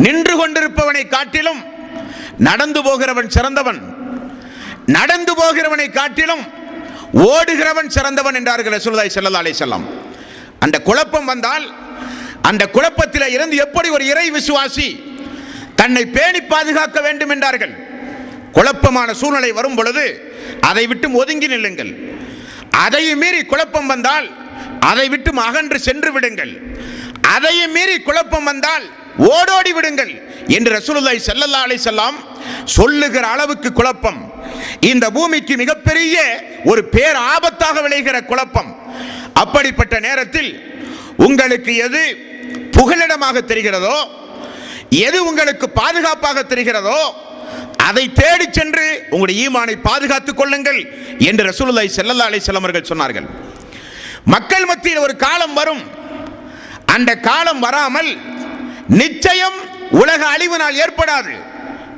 நின்று கொண்டிருப்பவனை காட்டிலும் நடந்து போகிறவன் சிறந்தவன், நடந்து போகிறவனை காட்டிலும் ஓடுகிறவன் சிறந்தவன் என்றார்கள் ரசூலுல்லாஹி ஸல்லல்லாஹு அலைஹி வஸல்லம். அந்த குழப்பம் வந்தால் அந்த குழப்பத்தில் இருந்து எப்படி ஒரு இறை விசுவாசி தன்னை பேணி பாதுகாக்க வேண்டும் என்றார்கள். குழப்பமான சூழ்நிலை வரும் பொழுது அதை விட்டு ஒதுங்கி நில்லுங்கள். அதையும் மீறி குழப்பம் வந்தால் அதை விட்டு அகன்று சென்று விடுங்கள். அதையும் மீறி குழப்பம் வந்தால் ஓடோடி விடுங்கள் என்று ரசூலுல்லாஹி ஸல்லல்லாஹு அலைஹி வஸல்லம் சொல்லுகிற அளவுக்கு குழப்பம் இந்த பூமிக்கு மிகப்பெரிய ஒரு பேர் ஆபத்தாக விளைகிற குழப்பம். அப்படிப்பட்ட நேரத்தில் உங்களுக்கு எது புகலிடமாக தெரிகிறதோ, எது உங்களுக்கு பாதுகாப்பாக தெரிகிறதோ அதை தேடி சென்று உங்களுடைய ஈமானை பாதுகாத்துக் கொள்ளுங்கள் என்று ரசூலுல்லாஹி ஸல்லல்லாஹு அலைஹி வஸல்லம் அவர்கள் சொன்னார்கள். மக்கள் மத்தியில் ஒரு காலம் வரும், அந்த காலம் வராமல் நிச்சயம் உலக அழிவு நாள் ஏற்படாது.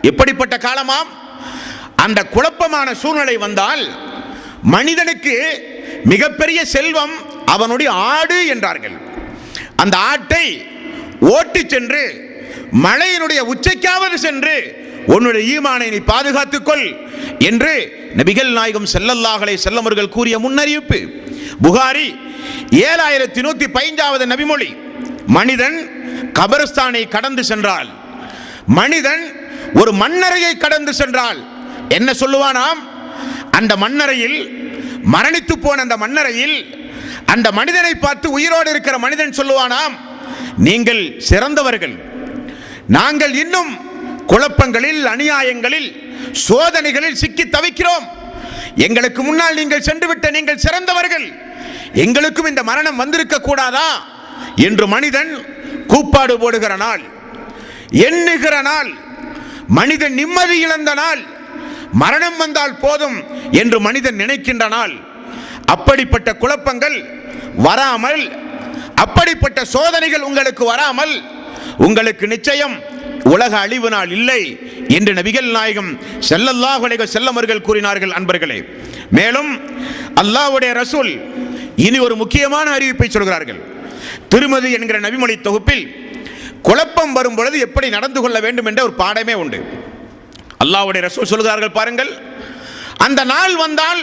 எப்படிப்பட்ட காலமாம்? அந்த குழப்பமான சூழ்நிலை வந்தால் மனிதனுக்கு மிகப்பெரிய செல்வம் அவனுடைய ஆடு என்றார்கள். அந்த ஆட்டை ஓட்டி சென்று மலையினுடைய உச்சைக்காவது சென்று உன்னுடைய ஈமானை நீ பாதுகாத்துக்கொள் என்று நபிகள் நாயகம் ஸல்லல்லாஹு அலைஹி வஸல்லம் அவர்கள் கூறிய முன்னறிவிப்பு. புகாரி 7115வது நபிமொழி. மனிதன் கபரஸ்தானை கடந்து சென்றால், மனிதன் ஒரு மண்ணறையை கடந்து சென்றால் என்ன சொல்லுவானாம்? அந்த மண்ணறையில் மரணித்து போன அந்த மண்ணறையில் அந்த மனிதனை பார்த்து உயிரோடு இருக்கிற மனிதன் சொல்லுவானாம், நீங்கள் சிறந்தவர்கள், நாங்கள் இன்னும் குழப்பங்களில், அநியாயங்களில், சோதனைகளில் சிக்கி தவிக்கிறோம். எங்களுக்கு முன்னால் நீங்கள் சென்றுவிட்ட நீங்கள் சிறந்தவர்கள், எங்களுக்கும் இந்த மரணம் வந்திருக்க கூடாதா என்று மனிதன் கூப்பாடு போடுகிற நாள், எண்ணுகிற நாள், மனிதன் நிம்மதி இழந்த நாள், மரணம் வந்தால் போதும் என்று மனிதன் நினைக்கின்ற நாள். அப்படிப்பட்ட குழப்பங்கள் வராமல், அப்படிப்பட்ட சோதனைகள் உங்களுக்கு வராமல் உங்களுக்கு நிச்சயம் உலக அழிவு நாள் இல்லை என்று நபிகள் நாயகம் ஸல்லல்லாஹு அலைஹி வஸல்லம் அவர்கள் கூறினார்கள். அன்பர்களே, மேலும் அல்லாஹ்வுடைய ரசூல் இனி ஒரு முக்கியமான அறிவிப்பை சொல்கிறார்கள். திருமதி என்கிற நபிமொழி தொகுப்பில் குழப்பம் வரும் பொழுது எப்படி நடந்து கொள்ள வேண்டும் என்ற ஒரு பாடமே உண்டு. அல்லாஹ்வுடைய ரசூல் சொல்கிறார்கள், பாருங்கள், அந்த நாள் வந்தால்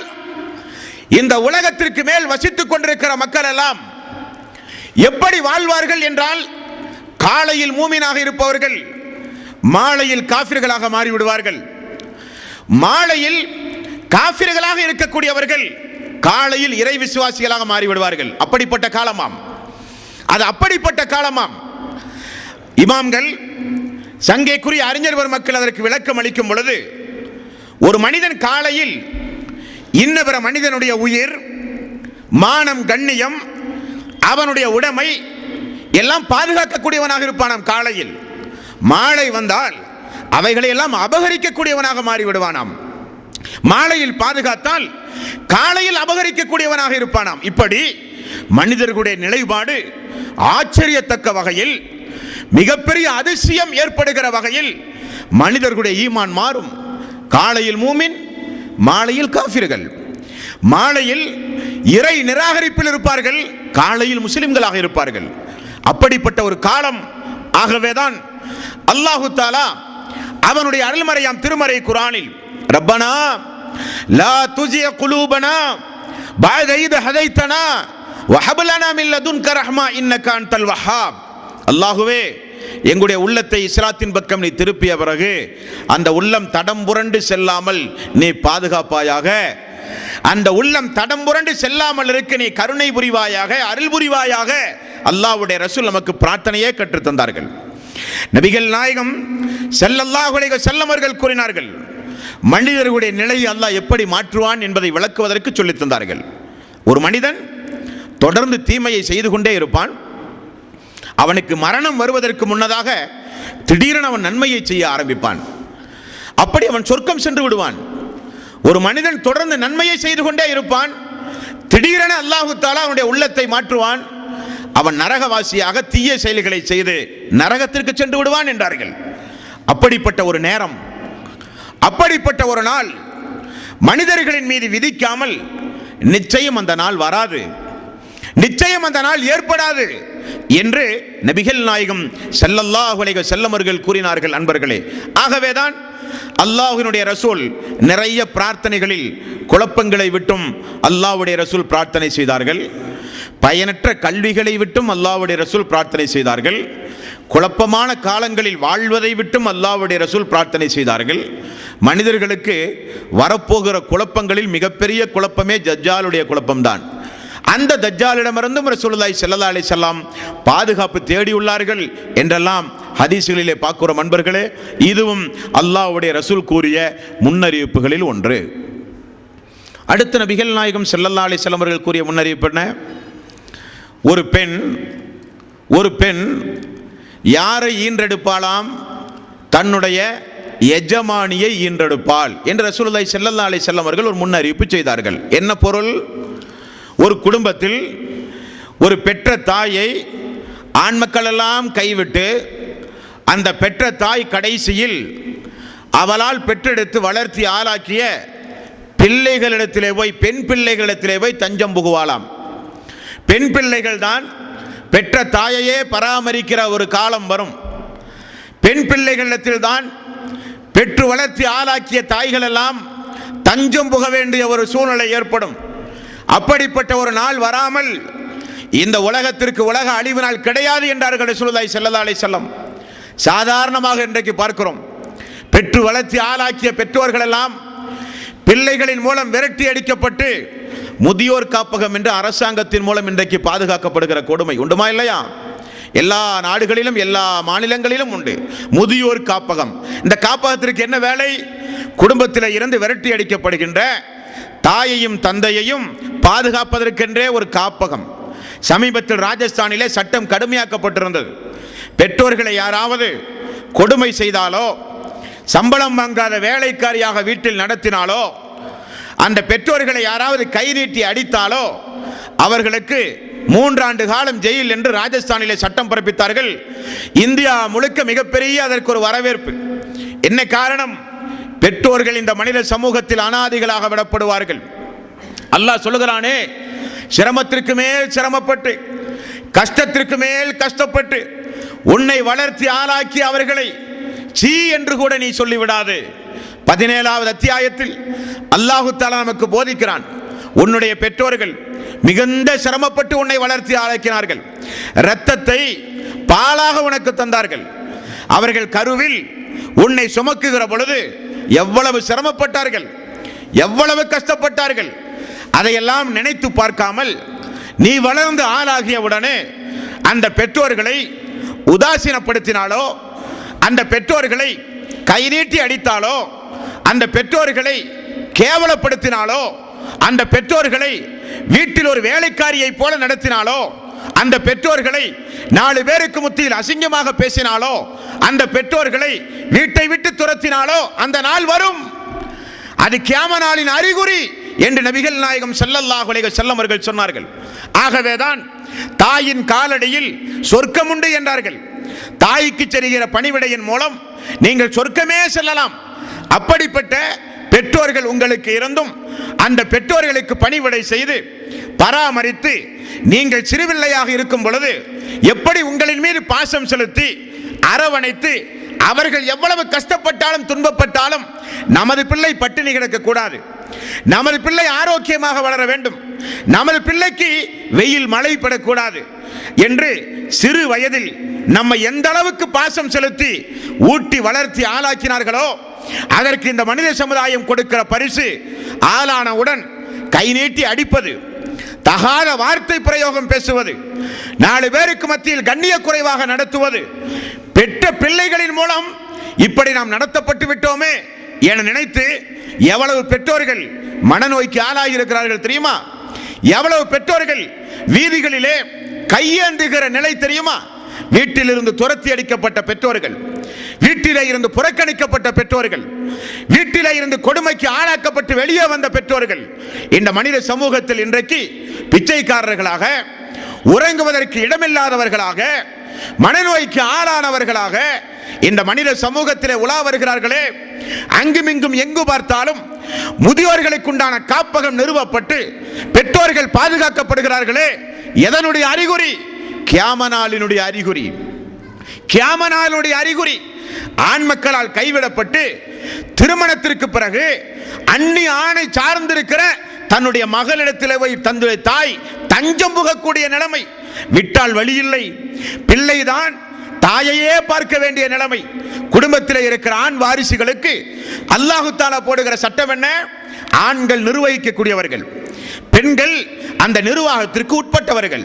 இந்த உலகத்திற்கு மேல் வசித்துக் கொண்டிருக்கிற மக்கள் எல்லாம் எப்படி வாழ்வார்கள் என்றால், காலையில் மூமினாக இருப்பவர்கள் மாலையில் காஃபிர்களாக மாறிவிடுவார்கள், மாலையில் காஃபிர்களாக இருக்கக்கூடியவர்கள் காலையில் இறை விசுவாசிகளாக மாறிவிடுவார்கள். அப்படிப்பட்ட காலமாம் அது, அப்படிப்பட்ட காலமாம். இமாம்கள், சங்கைக்குரிய அறிஞர் மக்கள் அதற்கு விளக்கம் அளிக்கும் பொழுது, ஒரு மனிதன் காலையில் இன்ன பிற மனிதனுடைய உயிர், மானம், கண்ணியம், அவனுடைய உடைமை எல்லாம் பாதுகாக்கக்கூடியவனாக இருப்பானாம் காலையில். மாலை வந்தால் அவைகளை எல்லாம் அபகரிக்கக்கூடியவனாக மாறிவிடுவானாம். மாலையில் பாதுகாத்தால் காலையில் அபகரிக்கக்கூடியவனாக இருப்பானாம். இப்படி மனிதர்களுடைய நிலைப்பாடு ஆச்சரியத்தக்க வகையில், மிகப்பெரிய அதிசயம் ஏற்படுகிற வகையில் மனிதர்களுடைய ஈமான் மாறும். காலையில் மூமின், மாலையில் காஃபிர்கள். மாலையில் இறை நிராகரிப்பில் இருப்பார்கள், காலையில் முஸ்லிம்களாக இருப்பார்கள். அப்படிப்பட்ட ஒரு காலம். ஆகவேதான் அல்லாஹு தஆலா அவனுடைய அருள்மறையாம் திருமறை குர்ஆனில், ரப்பனா லா துஸிய குலூபனா பஅத இத் ஹதைதனா வஹப் லனா மின் லதுன்க ரஹ்மா இன்னக அன்தல் வஹ்ஹாப், அல்லாஹ்வே, எங்களுடைய உள்ளத்தை இஸ்லாத்தின் பக்கம் நீ திருப்பிய பிறகு அந்த உள்ளம் தடம் புரண்டு செல்லாமல் நீ பாதுகாப்பாயாக, அந்த உள்ளம் தடம் புரண்டு செல்லாமல் இருக்க நீ கருணை புரிவாயாக, அருள் புரிவாயாக. அல்லாஹ்வுடைய ரசூல் நமக்கு பிரார்த்தனையே கற்றுத் தந்தார்கள். நபிகள் நாயகம் ஸல்லல்லாஹு அலைஹி வஸல்லம் அவர்கள் கூறினார்கள், மனிதர்களுடைய நிலையை அல்லாஹ் எப்படி மாற்றுவான் என்பதை விளக்குவதற்கு சொல்லித் தந்தார்கள். ஒரு மனிதன் தொடர்ந்து தீமையை செய்து கொண்டே இருப்பான். அவனுக்கு மரணம் வருவதற்கு முன்னதாக திடீரென அவன் நன்மையை செய்ய ஆரம்பிப்பான். அப்படி அவன் சொர்க்கம் சென்று விடுவான். ஒரு மனிதன் தொடர்ந்து நன்மையை செய்து கொண்டே இருப்பான், திடீரென அல்லாஹு தஆலா அவனுடைய உள்ளத்தை மாற்றுவான், அவன் நரகவாசியாக தீய செயல்களை செய்து நரகத்திற்கு சென்று விடுவான் என்றார்கள். அப்படிப்பட்ட ஒரு நேரம், அப்படிப்பட்ட ஒரு நாள் மனிதர்களின் மீது விதிக்காமல் நிச்சயம் அந்த நாள் வராது, நிச்சயம் அந்த நாள் ஏற்படாது என்று நபிகள் நாயகம் ஸல்லல்லாஹு அலைஹி வஸல்லம் அவர்கள் கூறினார்கள். அன்பர்களே, ஆகவேதான் அல்லாஹ்வினுடைய ரசூல் நிறைய பிரார்த்தனைகளில் குழப்பங்களை விட்டும் அல்லாஹ்வுடைய ரசூல் பிரார்த்தனை செய்தார்கள், பயனற்ற கல்விகளை விட்டும் அல்லாஹ்வுடைய ரசூல் பிரார்த்தனை செய்தார்கள், குழப்பமான காலங்களில் வாழ்வதை விட்டும் அல்லாஹ்வுடைய ரசூல் பிரார்த்தனை செய்தார்கள். மனிதர்களுக்கு வரப்போகிற குழப்பங்களில் மிகப்பெரிய குழப்பமே தஜ்ஜாலுடைய குழப்பம்தான். அந்த தஜ்ஜாலிடமிருந்தும் ரசூலுல்லாஹி ஸல்லல்லாஹு அலைஹி வஸல்லம் பாதுகாப்பு தேடியுள்ளார்கள் என்றெல்லாம் ஹதீஸ்களிலே பார்க்கிறோம். அன்பர்களே, இதுவும் அல்லாஹ்வுடைய ரசூல் கூறிய முன்னறிவிப்புகளில் ஒன்று. அடுத்த நபிகள் நாயகம் ஸல்லல்லாஹு அலைஹி வஸல்லம் அவர்கள் கூறிய முன்னறிவிப்பு என்ன? ஒரு பெண் யாரை ஈன்றெடுப்பாளாம்? தன்னுடைய எஜமானியை ஈன்றெடுப்பாள் என்று ரசூலுல்லாஹி ஸல்லல்லாஹு அலைஹி வஸல்லம் அவர்கள் ஒரு முன்னறிவிப்பு செய்தார்கள். என்ன பொருள்? ஒரு குடும்பத்தில் ஒரு பெற்ற தாயை ஆண் மக்கள் எல்லாம் கைவிட்டு அந்த பெற்ற தாய் கடைசியில் அவளால் பெற்றெடுத்து வளர்த்தி ஆளாக்கிய பிள்ளைகளிடத்திலே போய், பெண் பிள்ளைகளிடத்திலே போய் தஞ்சம் புகுவாளாம். பெண் பிள்ளைகள் தான் பெற்ற தாயையே பராமரிக்கிற ஒரு காலம் வரும். பெண் பிள்ளைகளிடத்தில் தான் பெற்று வளர்த்தி ஆளாக்கிய தாய்கள் எல்லாம் தஞ்சம் புக வேண்டிய ஒரு சூழ்நிலை ஏற்படும். அப்படிப்பட்ட ஒரு நாள் வராமல் இந்த உலகத்திற்கு உலக அழிவு நாள் கிடையாது என்றார்கள் ரசூலுல்லாஹி ஸல்லல்லாஹு அலைஹி வஸல்லம். சாதாரணமாக இன்றைக்கு பார்க்கிறோம், பெற்று வளர்த்தி ஆளாக்கிய பெற்றோர்கள் எல்லாம் பிள்ளைகளின் மூலம் விரட்டி அடிக்கப்பட்டு முதியோர் காப்பகம் என்று அரசாங்கத்தின் மூலம் இன்றைக்கு பாதுகாக்கப்படுகிற கொடுமை உண்டுமா இல்லையா? எல்லா நாடுகளிலும் எல்லா மாநிலங்களிலும் உண்டு முதியோர் காப்பகம். இந்த காப்பகத்திற்கு என்ன வேலை? குடும்பத்தில் இருந்து விரட்டி அடிக்கப்படுகின்ற தாயையும் தந்தையையும் பாதுகாப்பதற்கென்றே ஒரு காப்பகம். சமீபத்தில் ராஜஸ்தானிலே சட்டம் கடுமையாக்கப்பட்டிருந்தது. பெற்றோர்களை யாராவது கொடுமை செய்தாலோ, சம்பளம் வாங்காத வேலைக்காரியாக வீட்டில் நடத்தினாலோ, அந்த பெற்றோர்களை யாராவது கை நீட்டி அடித்தாலோ அவர்களுக்கு 3 ஆண்டு காலம் ஜெயில் என்று ராஜஸ்தானிலே சட்டம் பிறப்பித்தார்கள். இந்தியா முழுக்க மிகப்பெரிய அதற்கு ஒரு வரவேற்பு. என்ன காரணம்? பெற்றோர்கள் இந்த மனித சமூகத்தில் அனாதிகளாக விடப்படுவார்கள். அல்லாஹ் சொல்லுகிறானே, சிரமத்திற்கு மேல் சிரமப்பட்டு, கஷ்டத்திற்கு மேல் கஷ்டப்பட்டு உன்னை வளர்த்தி ஆளாக்கி அவர்களை சீ என்று கூட நீ சொல்லிவிடாது. 17வது அத்தியாயத்தில் அல்லாஹு தஆலா நமக்கு போதிக்கிறான், உன்னுடைய பெற்றோர்கள் மிகுந்த சிரமப்பட்டு உன்னை வளர்த்தி ஆளாக்கினார்கள், இரத்தத்தை பாலாக உனக்கு தந்தார்கள், அவர்கள் கருவில் உன்னை சுமக்குகிற பொழுது எவ்வளவு சிரமப்பட்டார்கள், எவ்வளவு கஷ்டப்பட்டார்கள். அதையெல்லாம் நினைத்து பார்க்காமல் நீ வளர்ந்து ஆளாகிய உடனே அந்த பெற்றோர்களை உதாசீனப்படுத்தினாலோ, அந்த பெற்றோர்களை கை நீட்டி அடித்தாலோ, அந்த பெற்றோர்களை கேவலப்படுத்தினாலோ, அந்த பெற்றோர்களை வீட்டில் ஒரு வேலைக்காரியை போல நடத்தினாலோ, அந்த பெற்றோர்களை 4 பேருக்கு மத்தியில் அசிங்கமாக பேசினாலோ, அந்த பெற்றோர்களை வீட்டை விட்டு துரத்தினாலோ அந்த நாள் வரும். அது கியாம நாளின் அறிகுறி என்று நபிகள் நாயகம் ஸல்லல்லாஹு அலைஹி வஸல்லம் அவர்கள் சொன்னார்கள். ஆகவேதான் தாயின் காலடியில் சொர்க்கம் உண்டு என்றார்கள். தாய்க்கு செய்கிற பணிவிடையின் மூலம் நீங்கள் சொர்க்கமே செல்லலாம். அப்படிப்பட்ட பெற்றோர்கள் உங்களுக்கு இருந்தும் அந்த பெற்றோர்களுக்கு பணிவிடை செய்து பராமரித்து நீங்கள் சிறுபிள்ளையாக இருக்கும் பொழுது எப்படி உங்களின் மீது பாசம் செலுத்தி அரவணைத்து அவர்கள் எவ்வளவு கஷ்டப்பட்டாலும் துன்பப்பட்டாலும் நமது பிள்ளை பட்டினி கிடக்க கூடாது, நமது பிள்ளை ஆரோக்கியமாக வளர வேண்டும், நமது பிள்ளைக்கு வெயில் மழை படக்கூடாது என்று சிறு வயதில் நம்ம எந்த அளவுக்கு பாசம் செலுத்தி ஊட்டி வளர்த்தி ஆளாக்கினார்களோ அதற்கு இந்த மனித சமுதாயம் கொடுக்கிற பரிசு ஆளானவுடன் கை நீட்டி அடிப்பது, தகாத வார்த்தை பிரயோகம் பேசுவது, 4 பேருக்கு மத்தியில் கண்ணிய குறைவாக நடத்துவது, பெற்ற பிள்ளைகளின் மூலம் இப்படி நாம் நடத்தப்பட்டு விட்டோமே என நினைத்து எவ்வளவு பெற்றோர்கள் மனநோய்க்கு ஆளாகி இருக்கிறார்கள் தெரியுமா? எவ்வளவு பெற்றோர்கள் வீதிகளிலே கையேந்துகிற நிலை தெரியுமா? வீட்டிலிருந்து துரத்தி அடிக்கப்பட்ட பெற்றோர்கள், வீட்டிலே இருந்து புறக்கணிக்கப்பட்ட பெற்றோர்கள், வீட்டிலே இருந்து கொடுமைக்கு ஆளாக்கப்பட்டு வெளியே வந்த பெற்றோர்கள் இந்த மனித சமூகத்தில் இன்றைக்கு பிச்சைக்காரர்களாக, உறங்குவதற்கு இடமில்லாதவர்களாக, மனநோய்க்கு ஆளானவர்களாக இந்த மனித சமூகத்திலே உலா வருகிறார்களே. அங்குமிங்கும் எங்கு பார்த்தாலும் முதியோர்களுக்குண்டான காப்பகம் நிறுவப்பட்டு பெற்றோர்கள் பாதுகாக்கப்படுகிறார்களே. எதனுடைய அறிகுறி? கியாம நாளினுடைய அறிகுறி. கியாம நாளினுடைய அறிகுறி. ஆண் மக்களால் கைவிடப்பட்டு திருமணத்திற்கு பிறகு அந்நிய ஆணை சார்ந்திருக்கிற தன்னுடைய மகளிடத்தில் போய் தன்னுடைய தாய் தஞ்சம் புகக்கூடிய நிலைமை. விட்டால் வழி இல்லை, பிள்ளைதான் தாயையே பார்க்க வேண்டிய நிலைமை. குடும்பத்தில் இருக்கிற ஆண் வாரிசுகளுக்கு அல்லாஹு தஆலா போடுகிற சட்டம் என்ன? ஆண்கள் நிர்வகிக்கக்கூடியவர்கள், பெண்கள் அந்த நிர்வாகத்திற்கு உட்பட்டவர்கள்.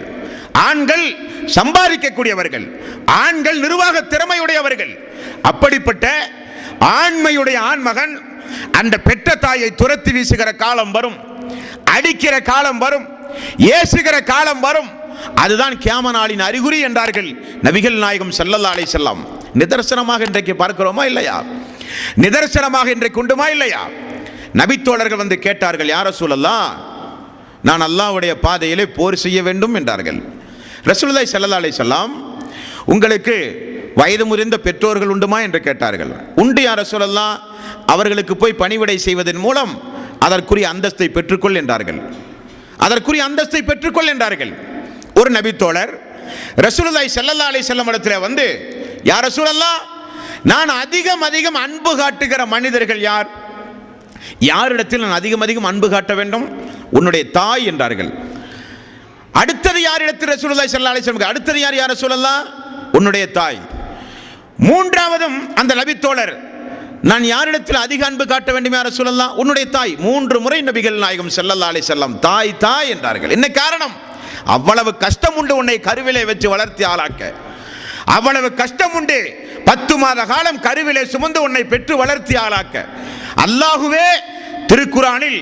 ஆண்கள் சம்பாதிக்கக்கூடியவர்கள், ஆண்கள் நிர்வாக திறமையுடையவர்கள். அப்படிப்பட்ட ஆண்மையுடைய ஆண்மகன் அந்த பெற்ற தாயை துரத்தி வீசுகிற காலம் வரும், அடிக்கிற காலம் வரும், ஏசுகிற காலம் வரும். அதுதான் கியாம நாளின் அறிகுறி என்றார்கள் நபிகள் நாயகம் ஸல்லல்லாஹு அலைஹி வஸல்லம். நிதர்சனமாக இன்றைக்கு பார்க்கிறோமா இல்லையா? நிதர்சனமாக இன்றைக்கு உண்டுமா இல்லையா? நபித்தோழர்கள் வந்து கேட்டார்கள், யா ரசூலல்லாஹ், நான் அல்லாஹ்வுடைய பாதையிலே போர் செய்ய வேண்டும் என்றார்கள். ரசூலுல்லாஹி ஸல்லல்லாஹு அலைஹி வஸல்லம், உங்களுக்கு வயது முதிர்ந்த பெற்றோர்கள் உண்டுமா என்று கேட்டார்கள். உண்டு யா ரசூலல்லாஹ், அவர்களுக்கு போய் பணிவிடை செய்வதன் மூலம் அதற்குரிய அந்தஸ்தை பெற்றுக்கொள் என்றார்கள். அதற்குரிய அந்தஸ்தை பெற்றுக்கொள் என்றார்கள். ஒரு நபித்தோழர் ரசூலுல்லாஹி ஸல்லல்லாஹு அலைஹி வஸல்லம் இடத்திலே வந்து, யா ரசூலல்லாஹ், நான் அதிகம் அன்பு காட்டுகிற மனிதர்கள் யார்? யாரிடத்தில் நான் அதிகம் அன்பு காட்ட வேண்டும்? உன்னுடைய தாய் என்றார்கள். அடுத்தது யாரிடத்தில்? ரசூலுல்லாஹி ஸல்லல்லாஹு அலைஹி வஸல்லம் அடுத்தது யார்? யா ரசூலல்லாஹ், உன்னுடைய தாய். மூன்றாவதும் அந்த நபித்தோழர், நான் யாரிடத்தில் அதிக அன்பு காட்ட வேண்டும் யா ரசூலல்லாஹ்? உன்னுடைய தாய். 3 முறை நபிகள் நாயகம் ஸல்லல்லாஹு அலைஹி வஸல்லம் தாய் தாய் என்றார்கள். என்ன காரணம்? அவ்வளவு கஷ்டம் உண்டு உன்னை கருவிலே வச்சு வளர்த்தி ஆளாக்க. அவ்வளவு கஷ்டம் உண்டு 10 மாத காலம் கருவிலே சுமந்து உன்னை பெற்று வளர்த்தி ஆளாக்க. அல்லாஹுவே திருக்குரானில்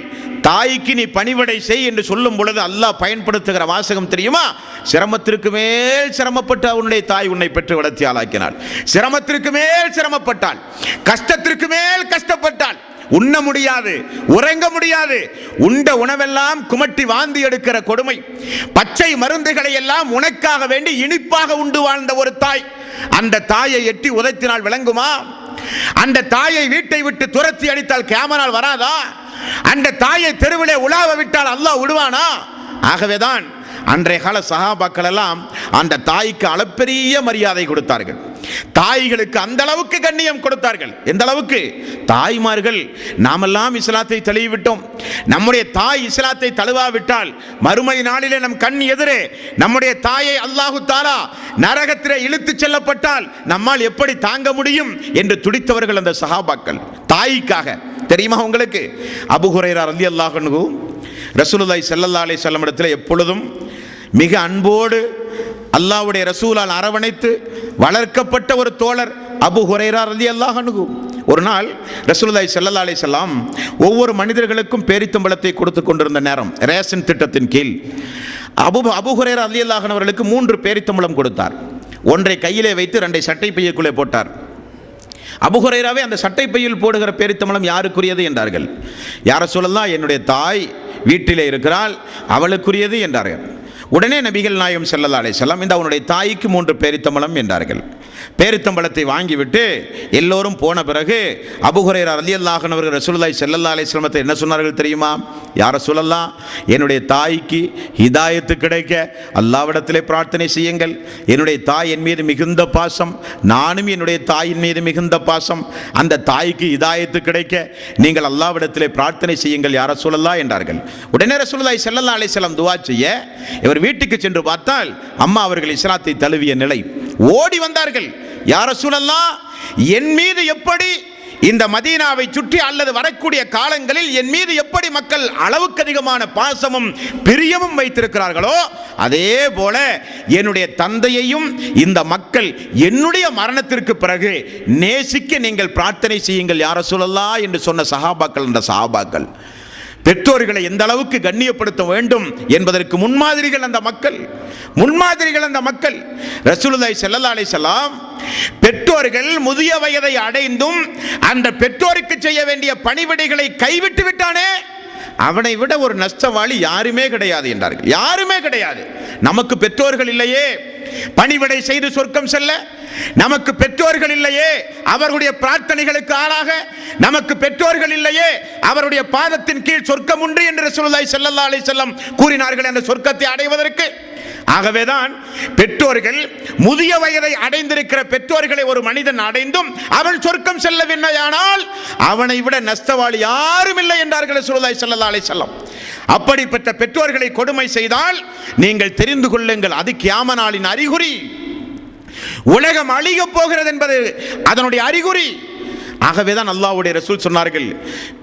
தாய்க்கு நீ பணிவிடை செய் என்று சொல்லும் பொழுது அல்லாஹ் பயன்படுத்துகிற வாசகம் தெரியுமா? சிரமத்திற்கு மேல் சிரமப்பட்டு உன்னுடைய தாய் உன்னை பெற்று வளர்த்தி ஆளாக்கினாள். சிரமத்திற்கு மேல் சிரமப்பட்டாள், கஷ்டத்திற்கு மேல் கஷ்டப்பட்டாள். உண்ண முடியாது, உறங்க முடியாது, உண்ட உணவெல்லாம் குமட்டி வாந்தி எடுக்கிற கொடுமை. பச்சை மருந்துகளை எல்லாம் உனக்காக வேண்டி இனிப்பாக உண்டு வாழ்ந்த ஒரு தாய். அந்த தாயை எட்டி உதைத்தினால் விளங்குமா? அந்த தாயை வீட்டை விட்டு துரத்தி அடித்தால் கியாமனால் வராதா? அந்த தாயை தெருவிலே உலாவ விட்டால் அல்லாஹ் விடுவானா? ஆகவேதான் அன்றைய கால சஹாபாக்கள் எல்லாம் அந்த தாய்க்கு அளப்பெரிய மரியாதை கொடுத்தார்கள். தாய்களுக்கு அந்த அளவுக்கு கண்ணியம் கொடுத்தார்கள். எந்த அளவுக்கு? தாய்மார்கள், நாமெல்லாம் இஸ்லாத்தை தழுவிவிட்டோம், நம்முடைய தாய் இஸ்லாத்தை தழுவாவிட்டால் மறுமை நாளிலே நம் கண் எதிரே நம்முடைய தாயை அல்லாஹு தஆலா நரகத்திலே இழுத்து செல்லப்பட்டால் நம்மால் எப்படி தாங்க முடியும் என்று துடித்தவர்கள் அந்த சஹாபாக்கள். தாய்க்காக தெரியுமா உங்களுக்கு? அபூ ஹுரைரா ரலியல்லாஹு அன்ஹு ரசூலுல்லாஹி ஸல்லல்லாஹு அலைஹி வஸல்லம் இடத்தில் எப்பொழுதும் மிக அன்போடு அல்லாஹ்வுடைய ரசூலால் அரவணைத்து வளர்க்கப்பட்ட ஒரு தோழர் அபூ ஹுரைரா ரலியல்லாஹு அன்ஹு. ஒரு நாள் ரசூலுல்லாஹி ஸல்லல்லாஹு அலைஹி வஸல்லம் ஒவ்வொரு மனிதர்களுக்கும் பேரித்தம்பழத்தை கொடுத்து கொண்டிருந்த நேரம், ரேஷன் திட்டத்தின் கீழ் அபூ ஹுரைரா ரலியல்லாஹு அன்ஹு அவர்களுக்கு 3 பேரித்தம்பழம் கொடுத்தார். ஒன்றை கையிலே வைத்து 2 சட்டை பையுக்குள்ளே போட்டார். அபூ ஹுரைராவே, அந்த சட்டை பையில் போடுகிற பேரித்தம்பழம் யாருக்குரியது என்றார்கள். யா ரசூலல்லாஹ், என்னுடைய தாய் வீட்டிலே இருக்கிறாள், அவளுக்குரியது என்றார்கள். உடனே நபிகள் நாயகம் ஸல்லல்லாஹு அலைஹி வஸல்லம், இந்த அவனுடைய தாய்க்கு 3 பேரித்தம்பழம் என்றார்கள். பேரித்தம்பழத்தை வாங்கிவிட்டு எல்லோரும் போன பிறகு அபூ ஹுரைரா ரலியல்லாஹு அன்ஹு அவர்கள் ரசூலுல்லாஹி ஸல்லல்லாஹு அலைஹி வஸல்லம் என்ன சொன்னார்கள் தெரியுமா? யா ரசூலல்லாஹ், என்னுடைய தாய்க்கு ஹிதாயத்து கிடைக்க அல்லாஹ்விடத்திலே பிரார்த்தனை செய்யுங்கள். என்னுடைய தாய் என் மீது மிகுந்த பாசம், நானும் என்னுடைய தாயின் மீது மிகுந்த பாசம். அந்த தாய்க்கு ஹிதாயத்து கிடைக்க நீங்கள் அல்லாஹ்விடத்திலே பிரார்த்தனை செய்யுங்கள் யா ரசூலல்லாஹ் என்றார்கள். உடனே ரசூலுல்லாஹி ஸல்லல்லாஹு அலைஹி வஸல்லம் துஆ செய்ய இவர் வீட்டுக்கு சென்று பார்த்தால் அம்மா அவர்கள் இஸ்லாத்தை தழுவிய நிலை. ஓடி வந்தார்கள், யா ரசூலல்லாஹ், என் மீது எப்படி இந்த மதீனாவை சுற்றி அல்லது வரக்கூடிய காலங்களில் என் மீது எப்படி மக்கள் அளவுக்கு அதிகமான பாசமும் பிரியமும் வைத்திருக்கிறார்களோ அதே போல என்னுடைய தந்தையையும் இந்த மக்கள் என்னுடைய மரணத்திற்கு பிறகு நேசிக்க நீங்கள் பிரார்த்தனை செய்யுங்கள் யா ரசூலல்லாஹ் என்று சொன்ன சஹாபாக்கள். அந்த சஹாபாக்கள் பெற்றோர்களை எந்த அளவுக்கு கண்ணியப்படுத்த வேண்டும் என்பதற்கு முன்மாதிரிகள் அந்த மக்கள். ரசூலுல்லாஹி ஸல்லல்லாஹு அலைஹி வஸல்லம் பெற்றோர்கள் முதிய வயதை அடைந்தும் அந்த பெற்றோருக்கு செய்ய வேண்டிய பணிவிடைகளை கைவிட்டு விட்டானே, அவனை விட ஒரு நஷ்டவாளி யாருமே கிடையாது என்றார்கள். யாருமே கிடையாது. நமக்கு பெற்றோர்கள் இல்லையே பணிவிடை செய்து சொர்க்கம் செல்ல, நமக்கு பெற்றோர்கள் இல்லையே அவர்களுடைய பிரார்த்தனைகளுக்கு ஆளாக, நமக்கு பெற்றோர்கள் இல்லையே அவருடைய பாதத்தின் கீழ் சொர்க்கம் உண்டு என்று ரசூலுல்லாஹி ஸல்லல்லாஹு அலைஹி வஸல்லம் கூறினார்கள் அந்த சொர்க்கத்தை அடைவதற்கு. ஆகவேதான் பெற்றோர்கள், முதிய வயதை அடைந்திருக்கிற பெற்றோர்களை ஒரு மனிதன் அடைந்தும் அவன் சொர்க்கம் செல்லவில்லையானால் அவனை விட நஷ்டவாளி யாரும் இல்லை என்றார்கள் ரசூலுல்லாஹி ஸல்லல்லாஹு அலைஹி வஸல்லம். அப்படிப்பட்ட பெற்றோர்களை கொடுமை செய்தால் நீங்கள் தெரிந்து கொள்ளுங்கள், அது கியாமத் நாளின் அறிகுறி. உலகம் அழிய போகிறது என்பது அதனுடைய அறிகுறி. ஆகவேதான் அல்லாஹ்வுடைய ரசூல் சொன்னார்கள்,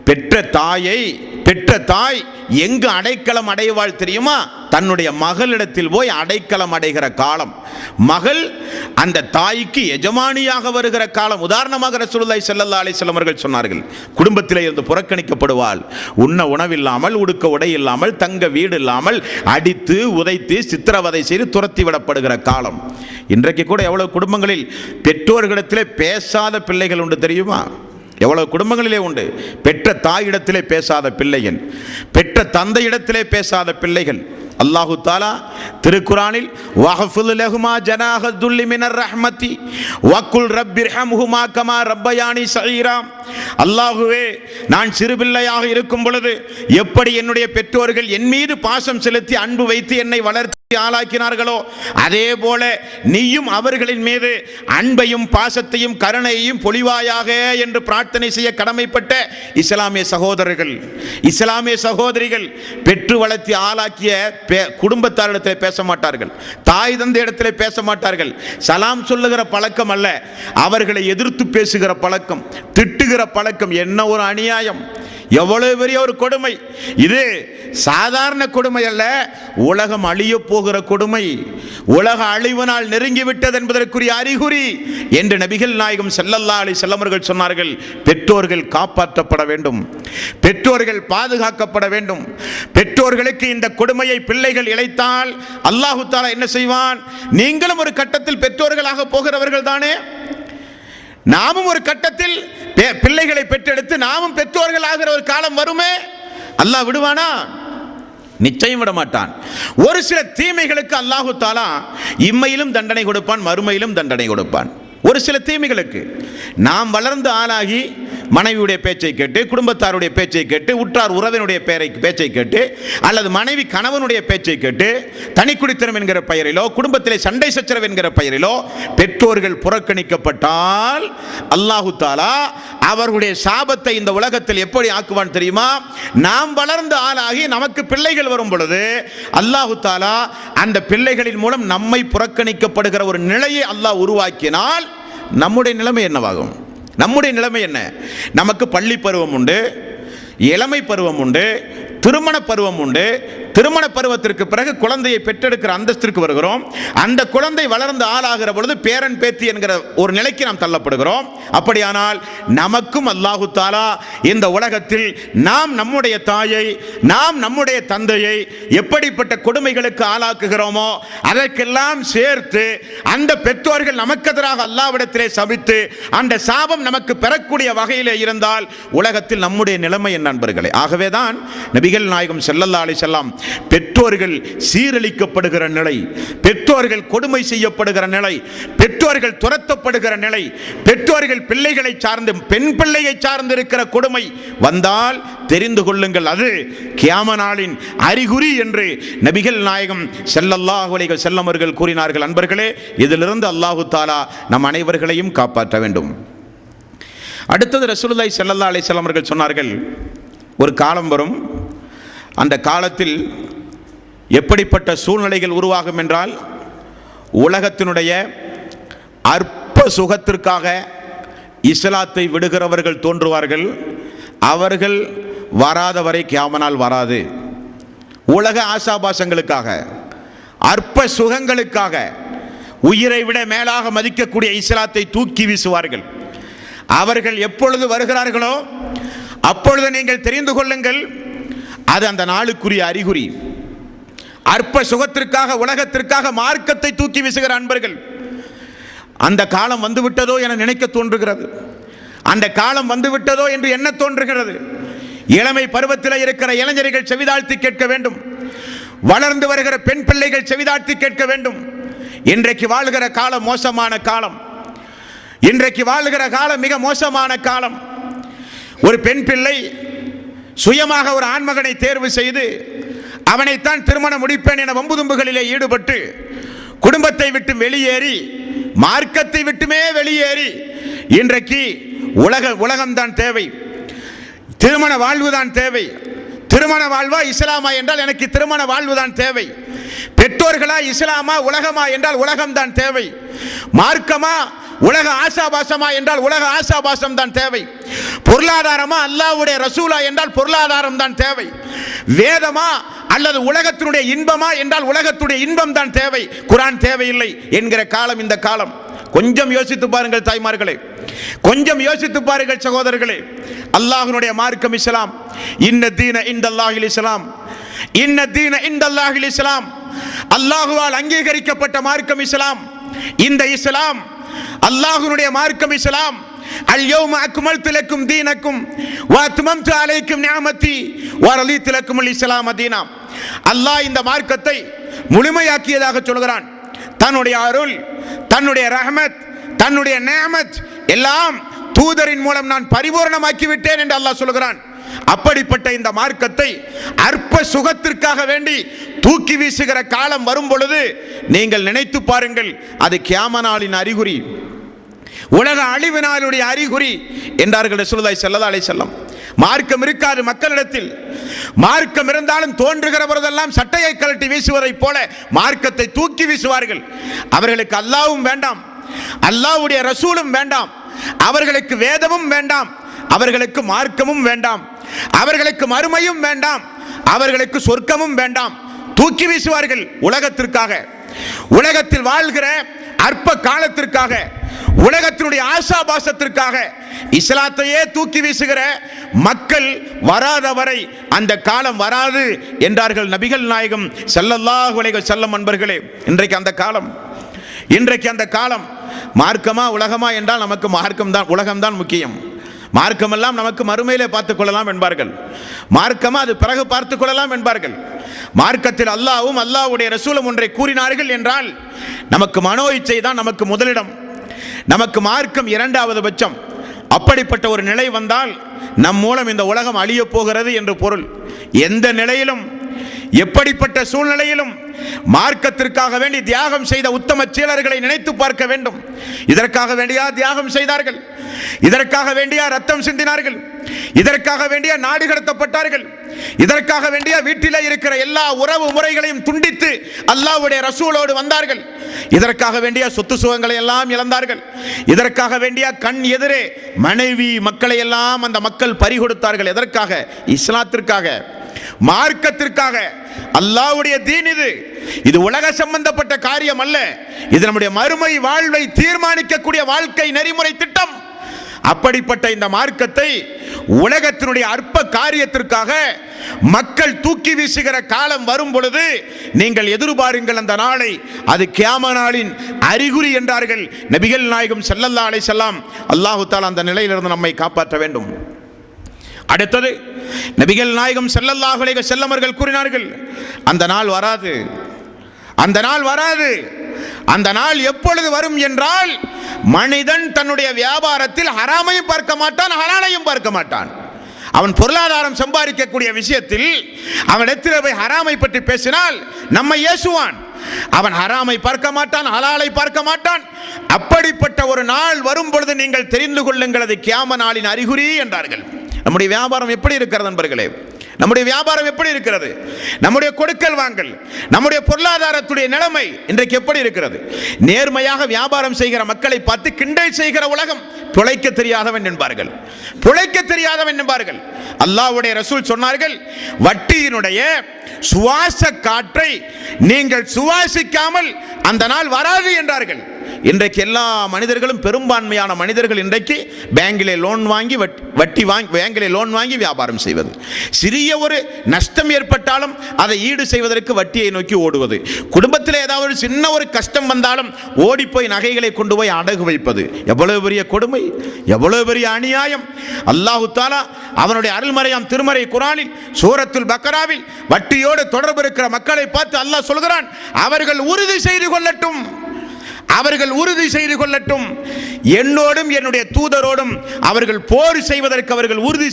பெற்ற தாய் எங்கு அடைக்கலம் அடைவாள் தெரியுமா? தன்னுடைய மகளிடத்தில் போய் அடைக்கலம் அடைகிற காலம். மகள் அந்த தாய்க்கு எஜமானியாக வருகிற காலம். உதாரணமாக ரசூலுல்லாஹி ஸல்லல்லாஹு அலைஹி வஸல்லம் அவர்கள் சொன்னார்கள், குடும்பத்திலே இருந்து புறக்கணிக்கப்படுவாள், உண்ண உணவில்லாமல், உடுக்க உடை இல்லாமல், தங்க வீடு இல்லாமல், அடித்து உதைத்து சித்திரவதை செய்து துரத்தி விடப்படுகிற காலம். இன்றைக்கு கூட எவ்வளவு குடும்பங்களில் பெற்றோர்களிடத்திலே பேசாத பிள்ளைகள் உண்டு தெரியுமா? எவ்வளவு குடும்பங்களிலே உண்டு. பெற்ற தாயிடத்திலே பேசாத பிள்ளைகள், பெற்ற தந்தையிடத்திலே பேசாத பிள்ளைகள். அல்லாஹு தாலா திருக்குரானில் வஹஃபில் லஹுமா ஜனாஹ துல்லி மினர் ரஹ்மதி வக்குல் ரப்பிர்ஹம்ஹுமா கமா ரப்பயானி ஸகீரா. அல்லாஹுவே, நான் சிறுபிள்ளையாக இருக்கும் பொழுது எப்படி என்னுடைய பெற்றோர்கள் என் மீது பாசம் செலுத்தி அன்பு வைத்து என்னை வளர்த்து ஆளாக்கினார்களோ அதே போல நீயும் அவர்களின் மீது அன்பையும் பாசத்தையும் கருணையையும் பொழிவாயாக என்று பிரார்த்தனை செய்ய கடமைப்பட்ட இஸ்லாமிய சகோதரர்கள், இஸ்லாமிய சகோதரிகள் பெற்று வளர்த்தி ஆளாக்கிய குடும்பத்தாரிடத்தில் பேச மாட்டார்கள், தாய் தந்தை இடத்திலே பேச மாட்டார்கள். சலாம் சொல்லுகிற பழக்கம் அல்ல, அவர்களை எதிர்த்து பேசுகிற பழக்கம், திட்டுகிற பழக்கம். என்ன ஒரு அநியாயம், எவ்வளவு பெரிய ஒரு கொடுமை! இது சாதாரண கொடுமை அல்ல, உலகம் அழிய போகிற கொடுமை. உலக அழிவு நாள் நெருங்கிவிட்டது என்பதற்குரிய அறிகுறி என்று நபிகள் நாயகம் ஸல்லல்லாஹு அலைஹி வஸல்லம் அவர்கள் சொன்னார்கள். பெற்றோர்கள் காப்பாற்றப்பட வேண்டும், பெற்றோர்கள் பாதுகாக்கப்பட வேண்டும். பெற்றோர்களுக்கு இந்த கொடுமையை பிள்ளைகள் இழைத்தால் அல்லாஹு தஆலா என்ன செய்வான்? நீங்களும் ஒரு கட்டத்தில் பெற்றோர்களாக போகிறவர்கள் தானே, நாமும் ஒரு கட்டத்தில் பிள்ளைகளை பெற்றெடுத்து நாமும் பெற்றோர்கள் ஆகிற ஒரு காலம் வருமே. அல்லாஹ் விடுவானா? நிச்சயம் விட மாட்டான். ஒரு சில தீமைகளுக்கு அல்லாஹு தஆலா இம்மையிலும் தண்டனை கொடுப்பான், மறுமையிலும் தண்டனை கொடுப்பான். ஒரு சில தீமைகளுக்கு நாம் வளர்ந்து ஆளாகி மனைவியுடைய பேச்சை கேட்டு, குடும்பத்தாருடைய பேச்சை கேட்டு, உற்றார் உறவினுடைய பேச்சை கேட்டு, அல்லது மனைவி கணவனுடைய பேச்சை கேட்டு தனி குடித்தனம் என்கிற பெயரிலோ, குடும்பத்திலே சண்டை சச்சரவு என்கிற பெயரிலோ பெற்றோர்கள் புறக்கணிக்கப்பட்டால் அல்லாஹு தஆலா அவர்களுடைய சாபத்தை இந்த உலகத்தில் எப்படி ஆக்குவான் தெரியுமா? நாம் வளர்ந்து ஆளாகி நமக்கு பிள்ளைகள் வரும் பொழுது அல்லாஹு தஆலா அந்த பிள்ளைகளின் மூலம் நம்மை புறக்கணிக்கப்படுகிற ஒரு நிலையை அல்லாஹ் உருவாக்கினால் நம்முடைய நிலைமை என்னவாகும்? நம்முடைய நிலைமை என்ன? நமக்கு பள்ளி பருவம் உண்டு, இளமை பருவம் உண்டு, திருமண பருவம் உண்டு. திருமண பருவத்திற்கு பிறகு குழந்தையை பெற்றெடுக்கிற அந்தஸ்திற்கு வருகிறோம். அந்த குழந்தை வளர்ந்து ஆளாகிற பொழுது பேரன் பேத்தி என்கிற ஒரு நிலைக்கு நாம் தள்ளப்படுகிறோம். அப்படியானால் நமக்கும் அல்லாஹு தஆலா இந்த உலகத்தில் நாம் நம்முடைய தாயை, நாம் நம்முடைய தந்தையை எப்படிப்பட்ட கொடுமைகளுக்கு ஆளாக்குகிறோமோ அதற்கெல்லாம் சேர்த்து அந்த பெற்றோர்கள் நமக்கு எதிராக அல்லாஹ்விடத்திலே சபித்து அந்த சாபம் நமக்கு பெறக்கூடிய வகையிலே இருந்தால் உலகத்தில் நம்முடைய நிலைமை என்ன நண்பர்களே? ஆகவேதான் நபிகள் நாயகம் ஸல்லல்லாஹு அலைஹி வஸல்லம் பெற்றோர்கள் சீரழிக்கப்படுகிற நிலை, பெற்றோர்கள் கொடுமை செய்யப்படுகிற நிலை, பெற்றோர்கள் துரத்தப்படுகிற நிலை, பெற்றோர்கள் பிள்ளைகளை சார்ந்து, பெண் பிள்ளையை சார்ந்து இருக்கிற கொடுமை வந்தால் தெரிந்து கொள்ளுங்கள், அது கியாமத் நாளின் அறிகுறி என்று நபிகள் நாயகம் ஸல்லல்லாஹு அலைஹி வஸல்லம் அவர்கள் கூறினார்கள். அன்பர்களே, இதிலிருந்து அல்லாஹு தஆலா நம் அனைவர்களையும் காப்பாற்ற வேண்டும். அடுத்தது ரசூலுல்லாஹி ஸல்லல்லாஹு அலைஹி வஸல்லம் அவர்கள் சொன்னார்கள், ஒரு காலம் வரும், அந்த காலத்தில் எப்படிப்பட்ட சூழ்நிலைகள் உருவாகும் என்றால், உலகத்தினுடைய அற்ப சுகத்திற்காக இஸ்லாத்தை விடுகிறவர்கள் தோன்றுவார்கள். அவர்கள் வராத வரை கியாமத் நாள் வராது. உலக ஆசாபாசங்களுக்காக, அற்ப சுகங்களுக்காக உயிரை விட மேலாக மதிக்கக்கூடிய இஸ்லாத்தை தூக்கி வீசுவார்கள். அவர்கள் எப்பொழுது வருகிறார்களோ அப்பொழுது நீங்கள் தெரிந்து கொள்ளுங்கள், அது அந்த நாளுக்குரிய அறிகுறி. அற்ப சுகத்திற்காக, உலகத்திற்காக மார்க்கத்தை தூக்கி வீசுகிற அன்பர்கள், அந்த காலம் வந்துவிட்டதோ என நினைக்க தோன்றுகிறது. அந்த காலம் வந்துவிட்டதோ என்று எண்ண தோன்றுகிறது. இளமை பருவத்தில் இருக்கிற இளைஞர்கள் செவிதாழ்த்தி கேட்க வேண்டும். வளர்ந்து வருகிற பெண் பிள்ளைகள் செவிதாழ்த்தி கேட்க வேண்டும். இன்றைக்கு வாழ்கிற காலம் மோசமான காலம். இன்றைக்கு வாழ்கிற காலம் மிக மோசமான காலம். ஒரு பெண் பிள்ளை சுயமாக ஒரு ஆண்மகனை தேர்வு செய்து அவனைத்தான் திருமணம் முடிப்பேன் என வம்புதும்புகளிலே ஈடுபட்டு குடும்பத்தை விட்டு வெளியேறி, மார்க்கத்தை விட்டுமே வெளியேறி, இன்றைக்கு உலகம்தான் தேவை, திருமண வாழ்வுதான் தேவை. திருமண வாழ்வா இஸ்லாமா என்றால் எனக்கு திருமண வாழ்வுதான் தேவை. பெற்றோர்களா இஸ்லாமா உலகமா என்றால் உலகம்தான் தேவை. மார்க்கமா உலக ஆசாபாசமா என்றால் உலக ஆசாபாசம் தான் தேவை. பொருளாதாரமா அல்லாஹ்வுடைய ரசூலா என்றால் பொருளாதாரம் தான் தேவை. வேதமா அல்லது உலகத்தினுடைய இன்பமா என்றால் உலகத்துடைய இன்பம் தான் தேவை, குர்ஆன் தேவையில்லை என்கிற காலம் இந்த காலம். கொஞ்சம் யோசித்து பாருங்கள் தாய்மார்களே, கொஞ்சம் யோசித்து பாருங்கள் சகோதரர்களே. அல்லாஹ்வுடைய மார்க்கம் இஸ்லாம். இன்ன தீன இன்தல்லாஹில் இஸ்லாம், இன்ன தீன இன்தல்லாஹில் இஸ்லாம். அல்லாஹ்வால் அங்கீகரிக்கப்பட்ட மார்க்கம் இஸ்லாம். இந்த இஸ்லாம் அல்லாஹ்வுடைய மார்க்கம் இஸ்லாம். அல் யௌம அக்மல்து லக்கும் தீனக்கும் வ அத்மம்து அலைக்கும் நிஅமதி வ ரலீது லக்குமுல் இஸ்லாம் தீனா. அல்லாஹ் இந்த மார்க்கத்தை முழுமையாக்கியதாக சொல்கிறான். தன்னுடைய அருள், தன்னுடைய ரஹ்மத், தன்னுடைய நிஅமத் எல்லாம் தூதரின் மூலம் நான் பரிபூர்ணமாக்கி விட்டேன் என்று அல்லாஹ் சொல்கிறான். அப்படிப்பட்ட இந்த மார்க்கத்தை அற்ப சுகத்திற்காக வேண்டி தூக்கி வீசுகிற காலம் வரும் பொழுது நீங்கள் நினைத்து பாருங்கள், அது கியாமத் நாளின் அறிகுறி, உலக அழிவு நாளுடைய அறிகுறி என்றார்கள் ரசூலுல்லாஹி ஸல்லல்லாஹு அலைஹி வஸல்லம். மார்க்கம் இருக்காது மக்களிடத்தில். மார்க்கம் இருந்தாலும் தோன்றுகிற போதெல்லாம் சட்டையை கழட்டி வீசுவதைப் போல மார்க்கத்தை தூக்கி வீசுவார்கள். அவர்களுக்கு அல்லாஹ்வும் வேண்டாம், அல்லாஹ்வுடைய ரசூலும் வேண்டாம், அவர்களுக்கு வேதமும் வேண்டாம், அவர்களுக்கு மார்க்கமும் வேண்டாம், அவர்களுக்கு மறுமையும் வேண்டாம், அவர்களுக்கு சொர்க்கமும் வேண்டாம். தூக்கி வீசுவார்கள் உலகத்திற்காக, உலகத்தில் வாழ்கிற அற்ப காலத்திற்காக, உலகத்தினுடைய ஆசாபாசத்திற்காக இஸ்லாத்தையே தூக்கி வீசுகிற மக்கள் வராத வரை அந்த காலம் வராது என்றார்கள் நபிகள் நாயகம் ஸல்லல்லாஹு அலைஹி வஸல்லம். அன்பர்களே, இன்றைக்கு அந்த காலம், இன்றைக்கு அந்த காலம் மார்க்கமா உலகமா என்றால் நமக்கு மார்க்கம் தான், உலகம்தான் முக்கியம். மார்க்கமெல்லாம் நமக்கு மறுமையிலே பார்த்துக் கொள்ளலாம் என்பார்கள். மார்க்கமா அது பிறகு பார்த்துக் கொள்ளலாம் என்பார்கள். மார்க்கத்தில் அல்லாஹ்வும் அல்லாஹ்வுடைய ரசூலும் ஒன்றை கூறினார்கள் என்றால் நமக்கு மனோ இச்சை தான் நமக்கு முதலிடம், நமக்கு மார்க்கம் இரண்டாவது பட்சம். அப்படிப்பட்ட ஒரு நிலை வந்தால் நம் மூலம் இந்த உலகம் அழிய போகிறது என்று பொருள். எந்த நிலையிலும், எப்படிப்பட்ட சூழ்நிலையிலும் மார்க்கத்திற்காக வேண்டி தியாகம் செய்த உத்தம சீலர்களை நினைத்து பார்க்க வேண்டும். இதற்காக வேண்டியா தியாகம் செய்தார்கள்? இதற்காக வேண்டியா ரத்தம் சிந்தினார்கள்? இதற்காக வேண்டியா நாடு கடத்தப்பட்டார்கள்? இதற்காக வேண்டியா வீட்டிலே இருக்கிற எல்லா உறவு முறைகளையும் துண்டித்து அல்லாஹ்வுடைய ரசூலோடு வந்தார்கள்? இதற்காக வேண்டியா சொத்து சுகங்களை எல்லாம் இழந்தார்கள்? இதற்காக வேண்டியா கண் எதிரே மனைவி மக்களை எல்லாம் அந்த மக்கள் பறிகொடுத்தார்கள்? எதற்காக? இஸ்லாத்திற்காக, மார்க்கத்திற்காக. அல்லாஹ்வுடைய தீன் இது உலக சம்பந்தப்பட்ட காரியம் அல்ல. இது நம்முடைய மறுமை வாழ்வை தீர்மானிக்கக்கூடிய வாழ்க்கை நெறிமுறை திட்டம். அப்படிப்பட்ட இந்த மார்க்கத்தை உலகத்தினுடைய அற்ப காரியத்திற்காக மக்கள் தூக்கி வீசுகிற காலம் வரும் பொழுது நீங்கள் எதிர்பாருங்கள் அந்த நாளை. அது கியாமத் நாளின் அறிகுறி என்றார்கள் நபிகள் நாயகம் ஸல்லல்லாஹு அலைஹி வஸல்லம். அல்லாஹ் தஆலா அந்த நிலையிலிருந்து நம்மை காப்பாற்ற வேண்டும். அடுத்தது நபிகள் நாயகம் ஸல்லல்லாஹு அலைஹி வஸல்லம் அவர்கள் கூறினார்கள், அந்த நாள் வராது, அந்த நாள் வராது. அந்த நாள் எப்பொழுது வரும் என்றால், மனிதன் தன்னுடைய வியாபாரத்தில் ஹராமையும் பார்க்க மாட்டான், ஹலாலையும் பார்க்க மாட்டான். அவன் பொருளாதாரம் சம்பாதிக்கக்கூடிய விஷயத்தில் அவனிடத்தில் போய் ஹராமை பற்றி பேசினால் நம்மை ஏசுவான். அவன் ஹராமை பார்க்க மாட்டான், ஹலாலை பார்க்க மாட்டான். அப்படிப்பட்ட ஒரு நாள் வரும் பொழுது நீங்கள் தெரிந்து கொள்ளுங்கள், அது கியாமத் நாளின் அறிகுறி என்றார்கள். நம்முடைய வியாபாரம் எப்படி இருக்கிறது நண்பர்களே? நம்முடைய வியாபாரம் எப்படி இருக்கிறது? நம்முடைய கொடுக்கல் வாங்கல், நம்முடைய பொருளாதாரத்துடைய நிலைமை இன்றைக்கு எப்படி இருக்கிறது? நேர்மையாக வியாபாரம் செய்கிற மக்களை பார்த்து கிண்டல் செய்கிற உலகம். பிழைக்க தெரியாதவன் என்பார்கள், பிழைக்க தெரியாதவன் என்பார்கள். அல்லாஹ்வுடைய ரசூல் சொன்னார்கள், வட்டியினுடைய சுவாச காற்றை நீங்கள் சுவாசிக்காமல் அந்த நாள் வராது என்றார்கள். இன்றைக்கு எல்லா மனிதர்களும், பெரும்பான்மையான மனிதர்கள் இன்றைக்கு பேங்கிலே லோன் வாங்கி பேங்கிலே லோன் வாங்கி வியாபாரம் செய்வது, சிறிய ஒரு நஷ்டம் ஏற்பட்டாலும் அதை ஈடு செய்வதற்கு வட்டியை நோக்கி ஓடுவது, குடும்பத்தில் ஏதாவது சின்ன ஒரு கஷ்டம் வந்தாலும் ஓடி போய் நகைகளை கொண்டு போய் அடகு வைப்பது. எவ்வளவு பெரிய கொடுமை, எவ்வளவு பெரிய அநியாயம்! அல்லாஹ் தஆலா அவனுடைய அருள்மறையாம் திருமறை குர்ஆனில் சூரத்துல் பக்கராவில் வட்டியோடு தொடர்பு இருக்கிற மக்களை பார்த்து அல்லாஹ் சொல்கிறான், அவர்கள் உறுதி செய்து கொள்ளட்டும், அவர்கள் உறுதி செய்து கொள்ளட்டும், என்னோடும் என்னுடைய தூதரோடும் அவர்கள் போர் செய்வதற்கு அவர்கள் உறுதி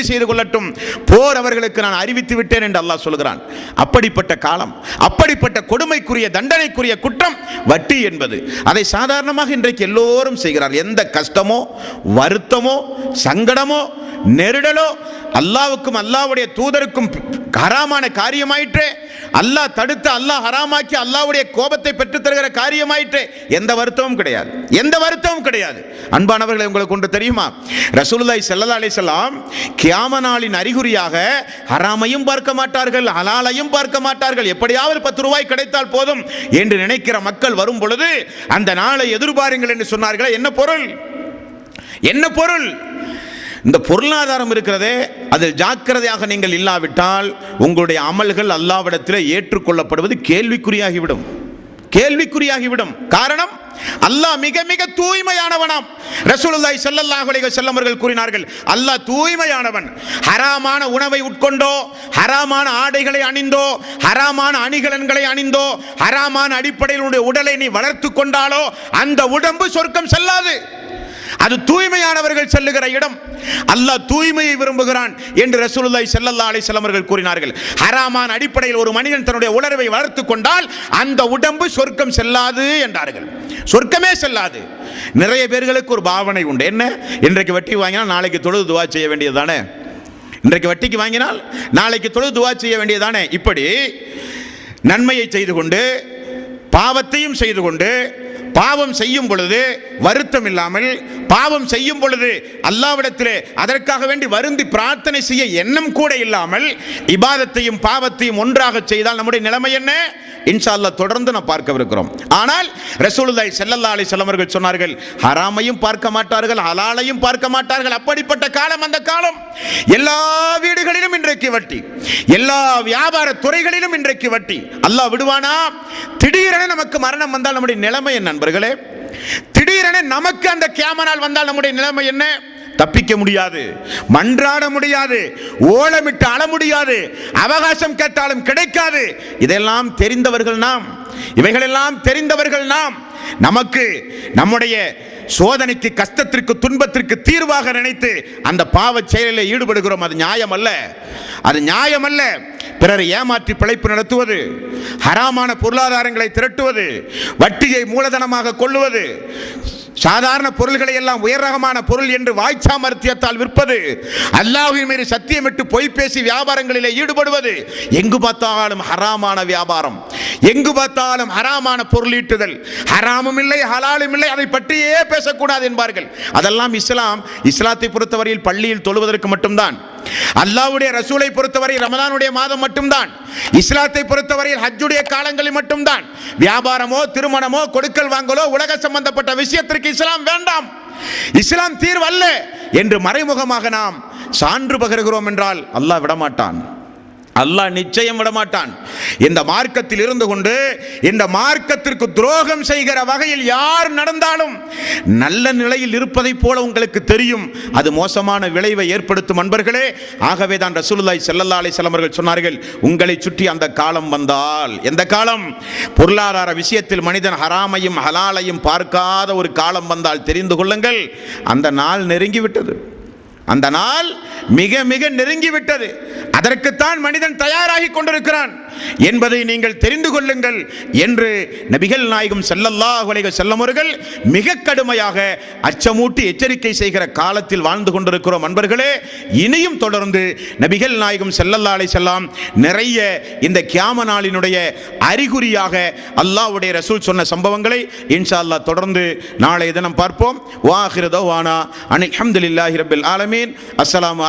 செய்து கொள்ளட்டும், போர் அவர்களுக்கு நான் அறிவித்து விட்டேன் என்று அல்லாஹ் சொல்கிறான். அப்படிப்பட்ட காலம், அப்படிப்பட்ட கொடுமைக்குரிய தண்டனைக்குரிய குற்றம் வட்டி என்பது. அதை சாதாரணமாக இன்றைக்கு எல்லோரும் செய்கிறார்கள். எந்த கஷ்டமோ வருத்தமோ சங்கடமோ நெருடலோ அல்லாஹ்வுக்கும் அல்லாஹ்வுடைய தூதருக்கும் ஹராமான காரியமாயிற்று, அல்லாஹ் தடுத்த, அல்லாஹ் ஹராமாக்கி அல்லாஹ்வுடைய கோபத்தை பெற்றுத் தருகிற காரியமாயிற்று, எந்த வருத்தமும் கிடையாது, எந்த வருத்தமும் கிடையாது. அன்பானவர்களே, உங்களுக்கு ஒன்று தெரியுமா? ரசூலுல்லாஹி ஸல்லல்லாஹு அலைஹி வஸல்லம் கியாமத் நாளின் அறிகுறியாக ஹராமையும் பார்க்க மாட்டார்கள், ஹலாலையும் பார்க்க மாட்டார்கள், எப்படியாவது 10 ரூபாய் கிடைத்தால் போதும் என்று நினைக்கிற மக்கள் வரும் பொழுது அந்த நாளை எதிர்பாருங்கள் என்று சொன்னார்களே. என்ன பொருள்? என்ன பொருள்? இந்த பொருளாதாரம் இருக்கிறதே, அதில் ஜாக்கிரதையாக நீங்கள் இல்லாவிட்டால் உங்களுடைய அமல்கள் அல்லாஹ்விடத்தில் ஏற்றுக்கொள்ளப்படுவது கேள்விக்குறியாகிவிடும், கேள்விக்குறியாகிவிடும். காரணம், அல்லாஹ் மிக மிக தூய்மையானவனாம். ரசூலுல்லாஹி ஸல்லல்லாஹு அலைஹி வஸல்லம் அவர்கள் கூறினார்கள், அல்லாஹ் தூய்மையானவன். ஹராமான உணவை உட்கொண்டோ, ஹராமான ஆடைகளை அணிந்தோ, ஹராமான அணிகலன்களை அணிந்தோ, ஹராமான அடிப்படையில் உன்னுடைய உடலை நீ வளர்த்து கொண்டாலோ அந்த உடம்பு சொர்க்கம் செல்லாது. அது தூய்மையானவர்கள் செல்லுகிற இடம். அல்லாஹ் தூய்மையை விரும்புகிறான் என்று ரசூலுல்லாஹி ஸல்லல்லாஹு அலைஹி வஸல்லம் அவர்கள் கூறினார்கள். ஹராமான அடிப்படையில் ஒரு மனிதன் தன்னுடைய உணர்வை வளர்த்து கொண்டால் அந்த உடம்பு சொர்க்கம் செல்லாது என்றார்கள். சொர்க்கமே செல்லாது. நிறைய பேர்களுக்கு ஒரு பாவனை உண்டு. என்ன? இன்றைக்கு வட்டி வாங்கினால் நாளைக்கு தொழுது துஆ செய்ய வேண்டியதுதானே, இன்றைக்கு வட்டிக்கு வாங்கினால் நாளைக்கு தொழுது துஆ செய்ய வேண்டியதுதானே. இப்படி நன்மையை செய்து கொண்டு பாவத்தையும் செய்து கொண்டு, பாவம் செய்யும் பொழுது வருத்தம் இல்லாமல், பாவம் செய்யும் பொழுது அல்லாஹ்விடத்திலே அதற்காக வேண்டி வருந்தி பிரார்த்தனை செய்ய எண்ணம் கூட இல்லாமல் இபாதத்தையும் பாவத்தையும் ஒன்றாக செய்தால் நம்முடைய நிலைமை என்ன? இன்ஷா அல்லாஹ் தொடர்ந்து நாம் பார்க்கவிருக்கிறோம். ஆனால் ரசூலுல்லாஹி ஸல்லல்லாஹு அலைஹி வஸல்லம் அவர்கள் சொன்னார்கள், ஹராமையும் பார்க்க மாட்டார்கள், ஹலாலையும் பார்க்க மாட்டார்கள். அப்படிப்பட்ட காலம் அந்த காலம். எல்லா வீடுகளிலும் இன்றைக்கு வட்டி, எல்லா வியாபார துறைகளிலும் இன்றைக்கு வட்டி. அல்லாஹ் விடுவானா? திடீரென நமக்கு மரணம் வந்தால் நம்முடைய நிலைமை என்ன நண்பர்களே? திடீரென நமக்கு அந்த கியாமத் நாள் வந்தால் நம்முடைய நிலைமை என்ன? தப்பிக்க முடியாது, மன்றாட முடியாது, ஓலமிட்டு அழ முடியாது, அவகாசம் கேட்டாலும் கிடைக்காது. இதெல்லாம் தெரிந்தவர்கள் நாம், இவைகளெல்லாம் தெரிந்தவர்கள் நாம். நமக்கு நம்முடைய சோதனைக்கு, கஷ்டத்திற்கு, துன்பத்திற்கு தீர்வாக நினைத்து அந்த பாவச் செயலில் ஈடுபடுகிறோம். அது நியாயம் அல்ல, அது நியாயம் அல்ல. பிறரை ஏமாற்றி பிழைப்பு நடத்துவது, ஹராமான பொருளாதாரங்களை திரட்டுவது, வட்டியை மூலதனமாக கொள்ளுவது, சாதாரண பொருள்களை எல்லாம் உயர் ரகமான பொருள் என்று வாய்ச்சாமர்த்தியத்தால் விற்பது, அல்லாஹ்வின் மீது சத்தியமிட்டு பொய் பேசி வியாபாரங்களிலே ஈடுபடுவது, எங்கு பார்த்தாலும் ஹராமான வியாபாரம், எங்கு பார்த்தாலும் ஹராமான பொருள் ஈட்டுதல், ஹராமும் இல்லை ஹலாலும் இல்லை, அதை பற்றியே பேசக்கூடாது என்பார்கள். அதெல்லாம் இஸ்லாத்தை பொறுத்தவரையில் பள்ளியில் தொழுவதற்கு மட்டும்தான், அல்லாஹ்வுடைய ரசூலை பொறுத்தவரை ரமதானுடைய மாதம் மட்டும்தான், இஸ்லாத்தை பொறுத்தவரையில் ஹஜ்ஜுடைய காலங்களில் மட்டும்தான். வியாபாரமோ திருமணமோ கொடுக்கல் வாங்கலோ உலக சம்பந்தப்பட்ட விஷயத்திற்கு இஸ்லாம் வேண்டாம், இஸ்லாம் தீர்வு அல்ல என்று மறைமுகமாக நாம் சான்று பகருகிறோம் என்றால் அல்லாஹ் விடமாட்டான், அல்லாஹ் நிச்சயம் விடமாட்டான். இந்த மார்க்கத்தில் இருந்து கொண்டு இந்த மார்க்கத்திற்கு துரோகம் செய்கிற வகையில் யார் நடந்தாலும் நல்ல நிலையில் இருப்பதை போல உங்களுக்கு தெரியும், அது மோசமான விளைவை ஏற்படுத்தும் அன்பர்களே. ஆகவே தான் ரசூலுல்லாஹி ஸல்லல்லாஹு அலைஹி வஸல்லம் அவர்கள் சொன்னார்கள், உங்களை சுற்றி அந்த காலம் வந்தால், எந்த காலம்? பொருளாதார விஷயத்தில் மனிதன் ஹராமையும் ஹலாலையும் பார்க்காத ஒரு காலம் வந்தால் தெரிந்து கொள்ளுங்கள், அந்த நாள் நெருங்கிவிட்டது, அந்த நாள் மிக மிக நெருங்கிவிட்டது. அதற்குத்தான் மனிதன் தயாராகி கொண்டிருக்கிறான் என்பதை நீங்கள் தெரிந்து கொள்ளுங்கள் என்று நபிகள் நாயகம் ஸல்லல்லாஹு அலைஹி வஸல்லம் அவர்கள் மிக கடுமையாக அச்சமூட்டி எச்சரிக்கை செய்கிற காலத்தில் வாழ்ந்து கொண்டிருக்கிறோம் அன்பர்களே. இனியும் தொடர்ந்து நபிகள் நாயகம் ஸல்லல்லாஹு அலைஹி வஸல்லம் நிறைய இந்த கியாமத் நாளினுடைய அறிகுறியாக அல்லாஹ்வுடைய ரசூல் சொன்ன சம்பவங்களை இன்ஷா அல்லாஹ் தொடர்ந்து நாளை தினம் பார்ப்போம். வா ஆகிரு தஅவானா அனில் ஹம்துலில்லாஹி ரப்பில் ஆலமீன். அஸ்ஸலாமு